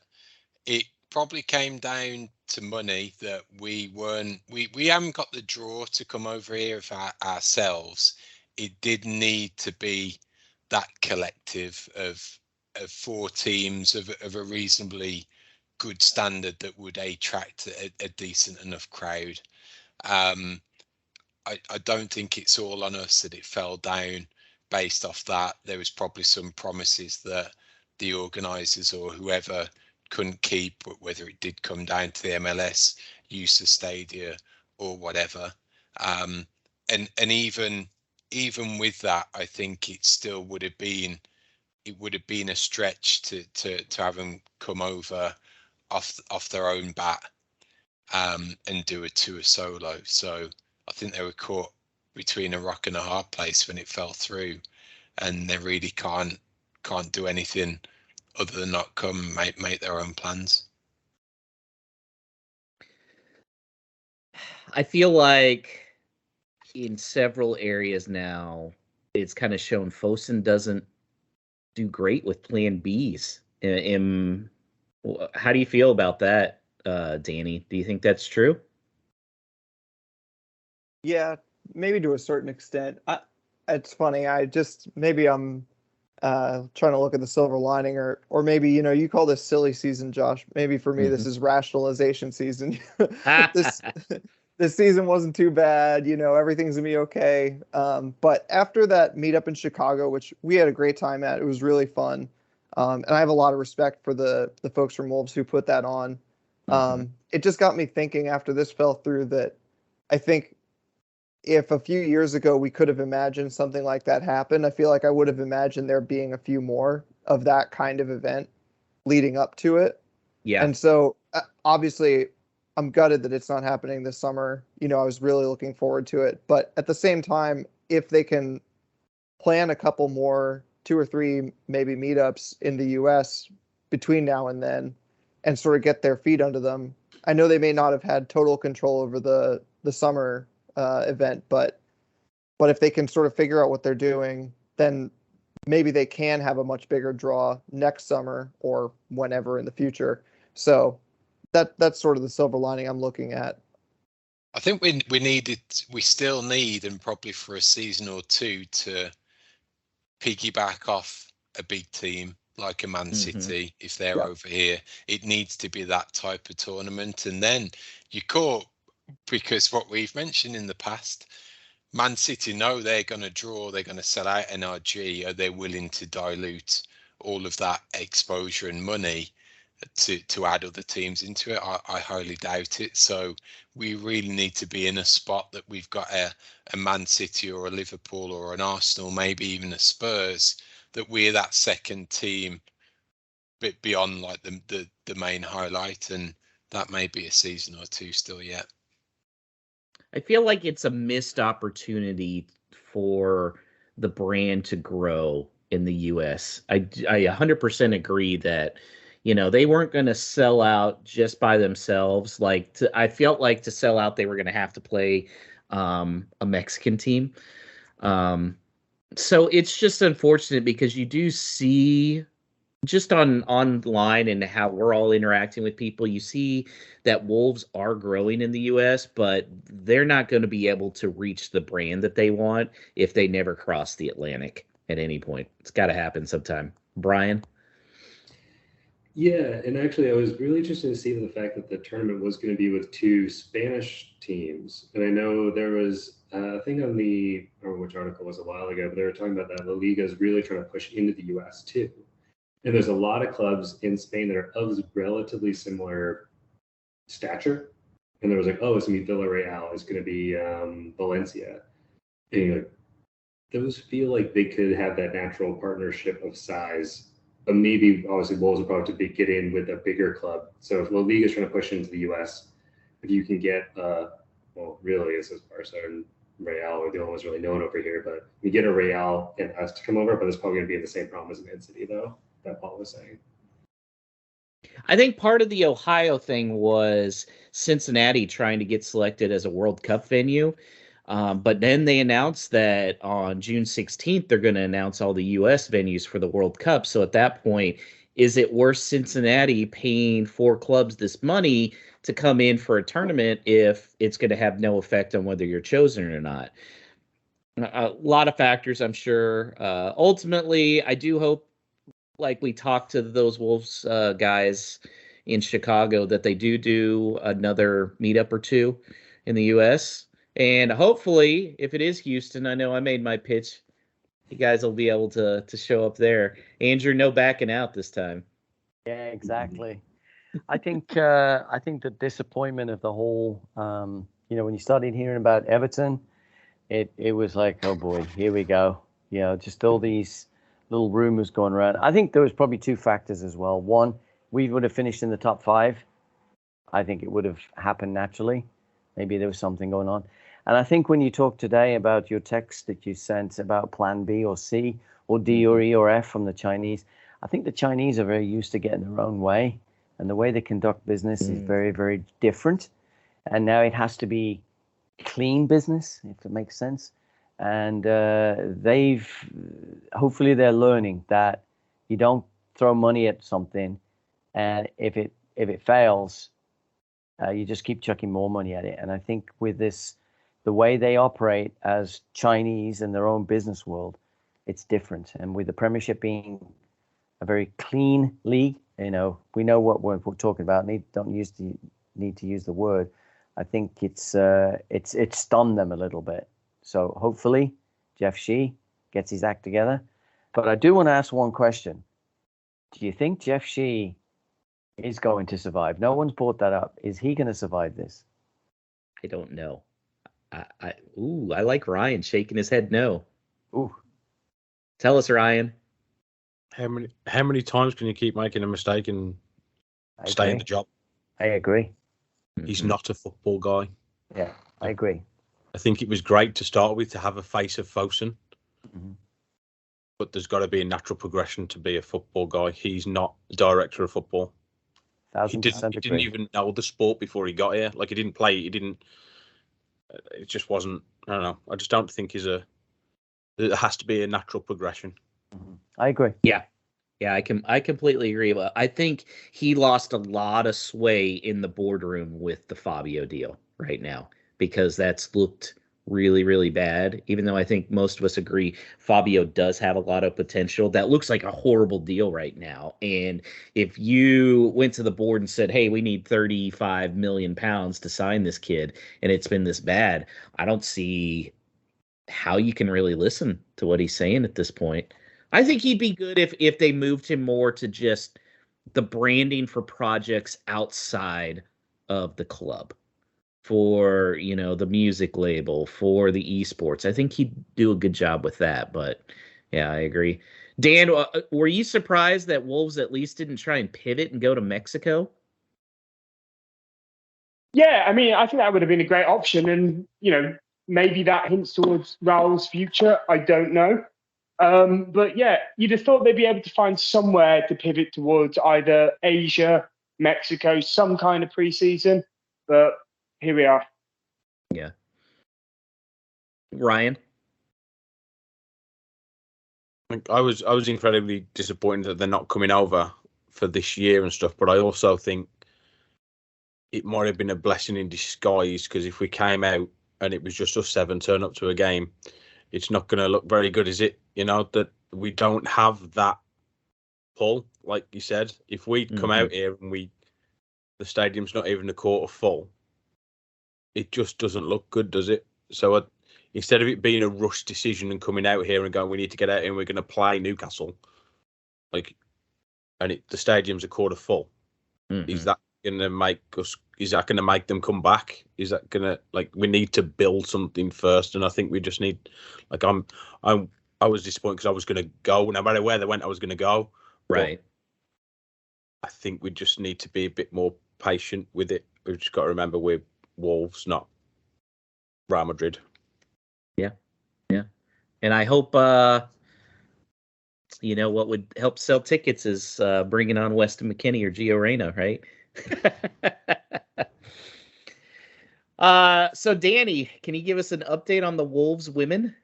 it probably came down to money, that we haven't got the draw to come over here ourselves. It did need to be that collective of four teams of a reasonably good standard that would attract a decent enough crowd. I don't think it's all on us that it fell down based off that. There was probably some promises that the organisers or whoever couldn't keep, whether it did come down to the MLS use of stadia or whatever. And even with that, I think it still would have been a stretch to have them come over off their own bat and do a tour solo. So I think they were caught between a rock and a hard place when it fell through. and they really can't do anything other than not come make their own plans. I feel like in several areas now, it's kind of shown Fosun doesn't do great with plan Bs. How do you feel about that, Danny? Do you think that's true? Yeah, maybe to a certain extent. It's funny. Maybe I'm trying to look at the silver lining, or maybe you call this silly season, Josh. Maybe for me, this is rationalization season. this this season wasn't too bad. Everything's gonna be okay. But after that meetup in Chicago, which we had a great time at, it was really fun. And I have a lot of respect for the folks from Wolves who put that on. It just got me thinking after this fell through that I think if a few years ago we could have imagined something like that happen, I feel like I would have imagined there being a few more of that kind of event leading up to it. Yeah. And so obviously I'm gutted that it's not happening this summer. I was really looking forward to it. But at the same time, if they can plan a couple more, 2 or 3 maybe meetups in the US between now and then and sort of get their feet under them. I know they may not have had total control over the summer event, but if they can sort of figure out what they're doing, then maybe they can have a much bigger draw next summer or whenever in the future. So that's sort of the silver lining I'm looking at. I think we still need, and probably for a season or two, to piggyback off a big team like a Man City. If they're over here, it needs to be that type of tournament. And then you caught, because what we've mentioned in the past, Man City know they're going to draw, they're going to sell out NRG. Are they willing to dilute all of that exposure and money to add other teams into it? I highly doubt it. So we really need to be in a spot that we've got a Man City or a Liverpool or an Arsenal, maybe even a Spurs, that we're that second team bit beyond like the main highlight, and that may be a season or two still yet. I feel like it's a missed opportunity for the brand to grow in the US. I 100% agree that, they weren't going to sell out just by themselves. I felt like to sell out, they were going to have to play a Mexican team. So it's just unfortunate because you do see just online and how we're all interacting with people, you see that Wolves are growing in the US, but they're not going to be able to reach the brand that they want if they never cross the Atlantic at any point. It's got to happen sometime. Brian? Yeah, and actually I was really interested to see the fact that the tournament was going to be with 2 Spanish teams. And I know there was a thing on I don't know which article was a while ago, but they were talking about that La Liga is really trying to push into the US too. And there's a lot of clubs in Spain that are of relatively similar stature. And there was like, oh, it's going to be Villarreal, it's going to be Valencia. And those feel like they could have that natural partnership of size. But maybe, obviously, Wolves will probably get in with a bigger club. So if La Liga is trying to push into the US, if you can get, really, it's Barca and Real are the only ones really known over here. But you get a Real and us to come over, but it's probably going to be the same problem as Man City, though, that Paul was saying. I think part of the Ohio thing was Cincinnati trying to get selected as a World Cup venue. But then they announced that on June 16th, they're going to announce all the U.S. venues for the World Cup. So at that point, is it worth Cincinnati paying 4 clubs this money to come in for a tournament if it's going to have no effect on whether you're chosen or not? A lot of factors, I'm sure. Ultimately, I do hope, like we talked to those Wolves guys in Chicago, that they do another meetup or 2 in the U.S., and hopefully, if it is Houston, I know I made my pitch, you guys will be able to show up there. Andrew, no backing out this time. Yeah, exactly. I think the disappointment of the whole, when you started hearing about Everton, it was like, oh boy, here we go. Just all these little rumors going around. I think there was probably 2 factors as well. One, we would have finished in the top 5. I think it would have happened naturally. Maybe there was something going on. And I think when you talk today about your text that you sent about plan B or C, or D or E or F from the Chinese. I think the Chinese are very used to getting their own way, and the way they conduct business is very, very different. And now it has to be clean business, if it makes sense. And hopefully they're learning that you don't throw money at something, and if it fails, you just keep chucking more money at it. And I think with this, the way they operate as Chinese in their own business world, it's different. And with the Premiership being a very clean league, we know what we're talking about. Don't need to use the word. I think it's stunned them a little bit. So hopefully Jeff Shee gets his act together. But I do want to ask one question. Do you think Jeff Shee is going to survive? No one's brought that up. Is he going to survive this? I don't know. I like Ryan shaking his head no. Ooh. Tell us, Ryan. How many times can you keep making a mistake and stay in the job? I agree. He's not a football guy. Yeah, I agree. I think it was great to start with to have a face of Fosun. Mm-hmm. But there's got to be a natural progression to be a football guy. He's not a director of football. He didn't even know the sport before he got here. Like, he didn't play. It just wasn't. I don't know. I just don't think there has to be a natural progression. Mm-hmm. I agree. Yeah, I completely agree. But I think he lost a lot of sway in the boardroom with the Fabio deal right now, because that's looked really, really bad. Even though I think most of us agree Fabio does have a lot of potential, that looks like a horrible deal right now. And if you went to the board and said, hey, we need 35 million pounds to sign this kid, and it's been this bad, I don't see how you can really listen to what he's saying at this point. I think he'd be good if they moved him more to just the branding for projects outside of the club, for the music label, for the esports. I think he'd do a good job with that. But yeah, I agree. Dan, were you surprised that Wolves at least didn't try and pivot and go to Mexico? Yeah, I mean, I think that would have been a great option, and maybe that hints towards Raul's future. I don't know. But yeah, you'd have thought they'd be able to find somewhere to pivot towards, either Asia, Mexico, some kind of preseason. But here we are. Yeah. Ryan? I was incredibly disappointed that they're not coming over for this year and stuff, but I also think it might have been a blessing in disguise, because if we came out and it was just us 7 turn up to a game, it's not going to look very good, is it? That we don't have that pull, like you said. If we come out here and the stadium's not even a quarter full, it just doesn't look good, does it? So instead of it being a rush decision and coming out here and going, we need to get out here and we're going to play Newcastle, the stadium's a quarter full, is that going to make us? Is that going to make them come back? Is that going to, we need to build something first? And I think we just need, I was disappointed because I was going to go, no matter where they went, I was going to go. Right. But I think we just need to be a bit more patient with it. We've just got to remember we're Wolves, not Real Madrid. Yeah. And I hope, what would help sell tickets is bringing on Weston McKennie or Gio Reyna, right? So Danny, can you give us an update on the Wolves women?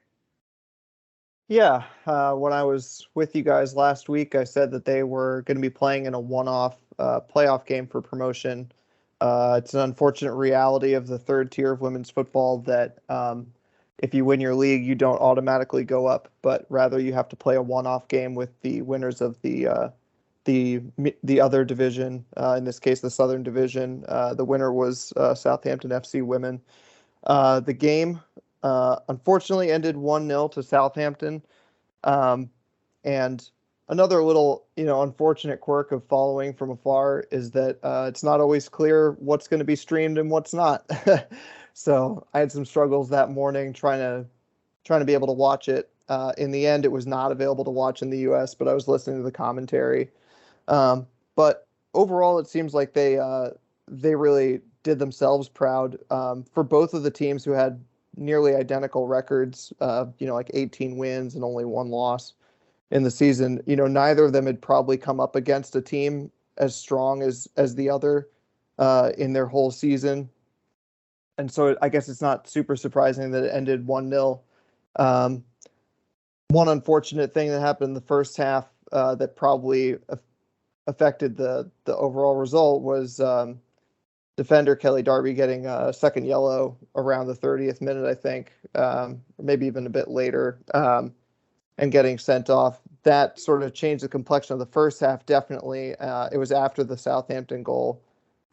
Yeah, when I was with you guys last week, I said that they were going to be playing in a one-off playoff game for promotion. It's an unfortunate reality of the third tier of women's football that if you win your league, you don't automatically go up, but rather you have to play a one-off game with the winners of the other division. In this case, the Southern Division. The winner was Southampton FC Women. The game unfortunately ended 1-0 to Southampton. And another little, unfortunate quirk of following from afar is that it's not always clear what's going to be streamed and what's not. So I had some struggles that morning trying to be able to watch it. In the end, it was not available to watch in the U.S., but I was listening to the commentary. But overall, it seems like they really did themselves proud for both of the teams who had nearly identical records, 18 wins and only 1 loss. in the season. Neither of them had probably come up against a team as strong as the other in their whole season. And so I guess it's not super surprising that it ended 1-0. One unfortunate thing that happened in the first half that probably affected the overall result was defender Kelly Darby getting a second yellow around the 30th minute, I think, or maybe even a bit later, and getting sent off. That sort of changed the complexion of the first half, definitely. It was after the Southampton goal.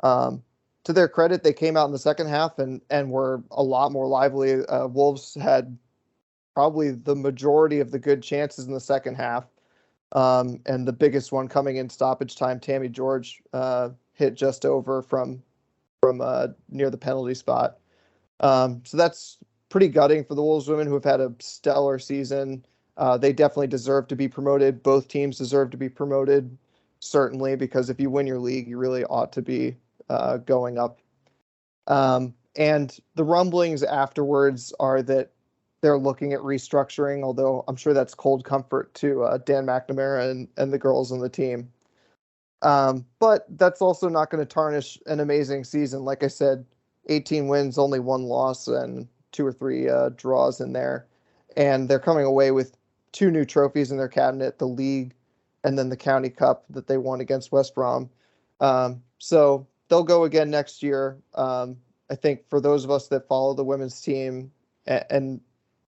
To their credit, they came out in the second half and were a lot more lively. Wolves had probably the majority of the good chances in the second half. And the biggest one coming in stoppage time, Tammy George hit just over from near the penalty spot. So that's pretty gutting for the Wolves women, who have had a stellar season. They definitely deserve to be promoted. Both teams deserve to be promoted, certainly, because if you win your league, you really ought to be going up. And the rumblings afterwards are that they're looking at restructuring, although I'm sure that's cold comfort to Dan McNamara and the girls on the team. But that's also not going to tarnish an amazing season. Like I said, 18 wins, only 1 loss, and 2 or 3 draws in there. And they're coming away with 2 new trophies in their cabinet, the league and then the county cup that they won against West Brom. So they'll go again next year. I think for those of us that follow the women's team, and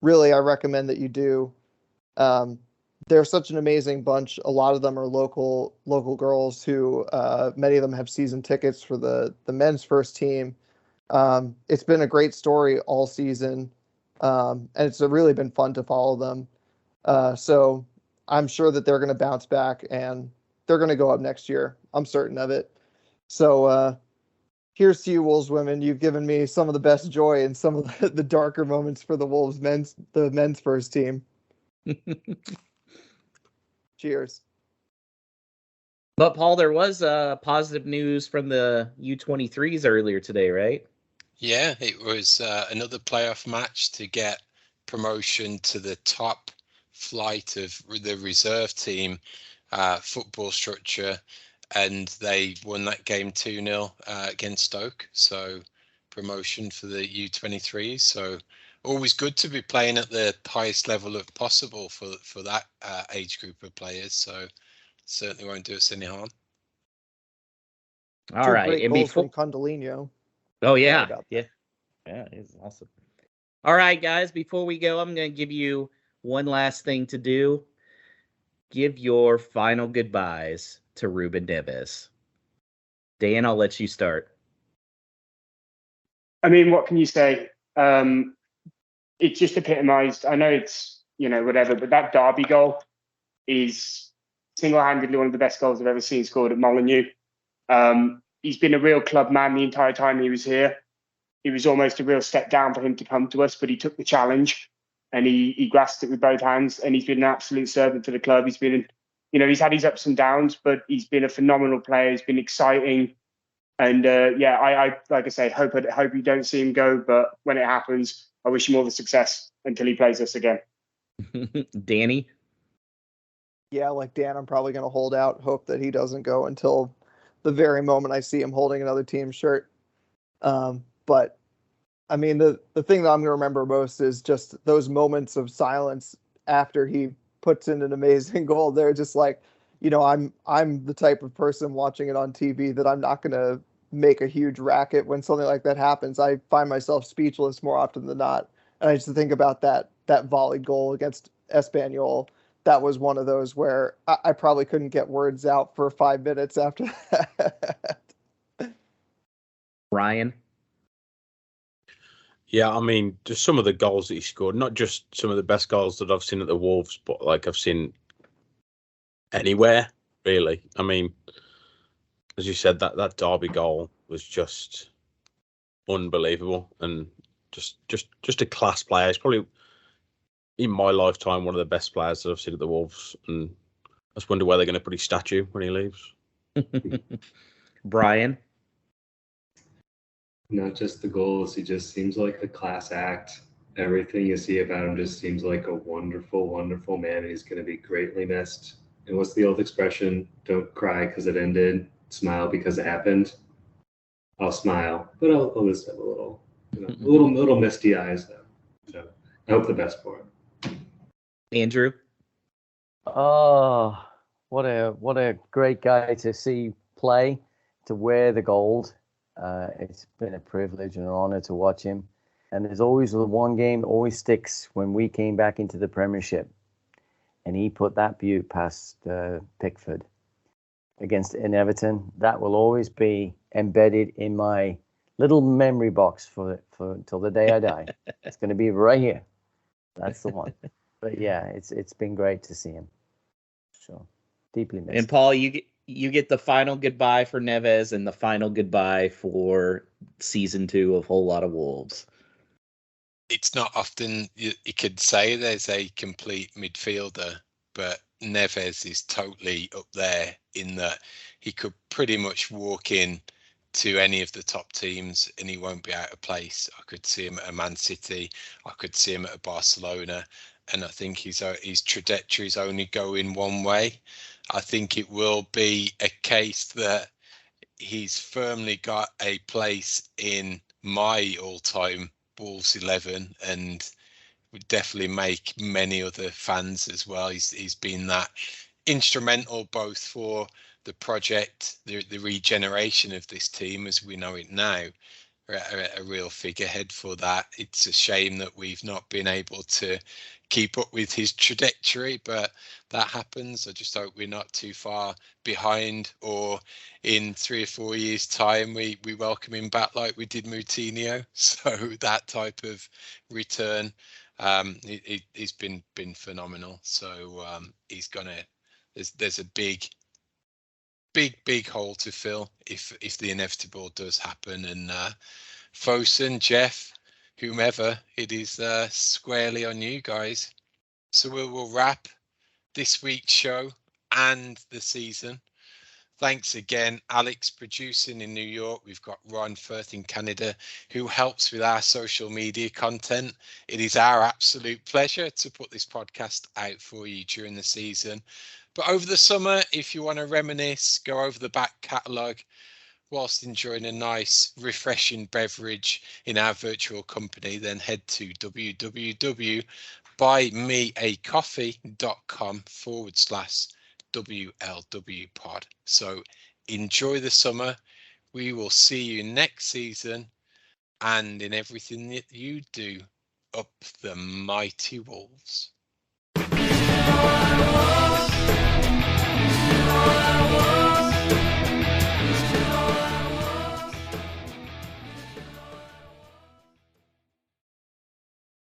really I recommend that you do, they're such an amazing bunch. A lot of them are local girls who many of them have season tickets for the men's first team. It's been a great story all season, and it's really been fun to follow them. So I'm sure that they're going to bounce back and they're going to go up next year. I'm certain of it. So here's to you, Wolves women. You've given me some of the best joy and some of the darker moments for the Wolves men's first team. Cheers. But Paul, there was positive news from the U23s earlier today, right? Yeah, it was another playoff match to get promotion to the top flight of the reserve team football structure, and they won that game 2-0 against Stoke. So promotion for the U23s. So always good to be playing at the highest level of possible for that age group of players. So certainly won't do us any harm. All right, great and goals before from Condolino. Oh yeah, about yeah, it's awesome. All right, guys, before we go, I'm going to give you one last thing to do. Give your final goodbyes to Ruben Neves. Dan, I'll let you start. I mean, what can you say? It's just epitomised. I know it's, whatever, but that Derby goal is single-handedly one of the best goals I've ever seen scored at Molineux. He's been a real club man the entire time he was here. It was almost a real step down for him to come to us, but he took the challenge and he grasped it with both hands, and he's been an absolute servant to the club. He's been, he's had his ups and downs, but he's been a phenomenal player. He's been exciting. And I like I say, hope you don't see him go, but when it happens, I wish him all the success until he plays us again. Danny? Yeah, like Dan, I'm probably going to hold out, hope that he doesn't go until the very moment I see him holding another team shirt. But I mean, the thing that I'm going to remember most is just those moments of silence after he puts in an amazing goal. They're just like, I'm the type of person watching it on TV that I'm not going to make a huge racket when something like that happens. I find myself speechless more often than not. And I just think about that volley goal against Espanyol. That was one of those where I probably couldn't get words out for 5 minutes after that. Ryan? Yeah, I mean, just some of the goals that he scored, not just some of the best goals that I've seen at the Wolves, but like I've seen anywhere, really. I mean, as you said, that Derby goal was just unbelievable, and just a class player. He's probably, in my lifetime, one of the best players that I've seen at the Wolves, and I just wonder where they're going to put his statue when he leaves. Brian? Not just the goals, he just seems like a class act. Everything you see about him just seems like a wonderful, wonderful man. He's going to be greatly missed. And what's the old expression? Don't cry because it ended. Smile because it happened. I'll smile, but I'll just have a little, little misty eyes though. So I hope the best for him. Andrew? Oh, what a great guy to see play, to wear the gold. It's been a privilege and an honor to watch him. And there's always the one game that always sticks when we came back into the Premiership. And he put that beaut past Pickford against Everton. That will always be embedded in my little memory box for until the day I die. It's going to be right here. That's the one. But yeah, it's been great to see him. So deeply missed. And Paul, you get the final goodbye for Neves and the final goodbye for season 2 of Whole Lot of Wolves. It's not often you could say there's a complete midfielder, but Neves is totally up there in that he could pretty much walk in to any of the top teams and he won't be out of place. I could see him at a Man City. I could see him at a Barcelona. And I think his trajectory is only going one way. I think it will be a case that he's firmly got a place in my all-time Wolves 11 and would definitely make many other fans as well. He's been that instrumental both for the project, the regeneration of this team as we know it now, a real figurehead for that. It's a shame that we've not been able to keep up with his trajectory, but that happens. I just hope we're not too far behind, or in 3 or 4 years' time we welcome him back like we did Moutinho. So that type of return, he's been phenomenal. So he's gonna. There's a big hole to fill if the inevitable does happen. And Fosun, Jeff, whomever, it is squarely on you guys. So we'll wrap this week's show and the season. Thanks again, Alex, producing in New York. We've got Ron Firth in Canada, who helps with our social media content. It is our absolute pleasure to put this podcast out for you during the season. But over the summer, if you want to reminisce, go over the back catalogue whilst enjoying a nice, refreshing beverage in our virtual company, then head to www.buymeacoffee.com/WLW pod. So enjoy the summer. We will see you next season, and in everything that you do, up the mighty Wolves.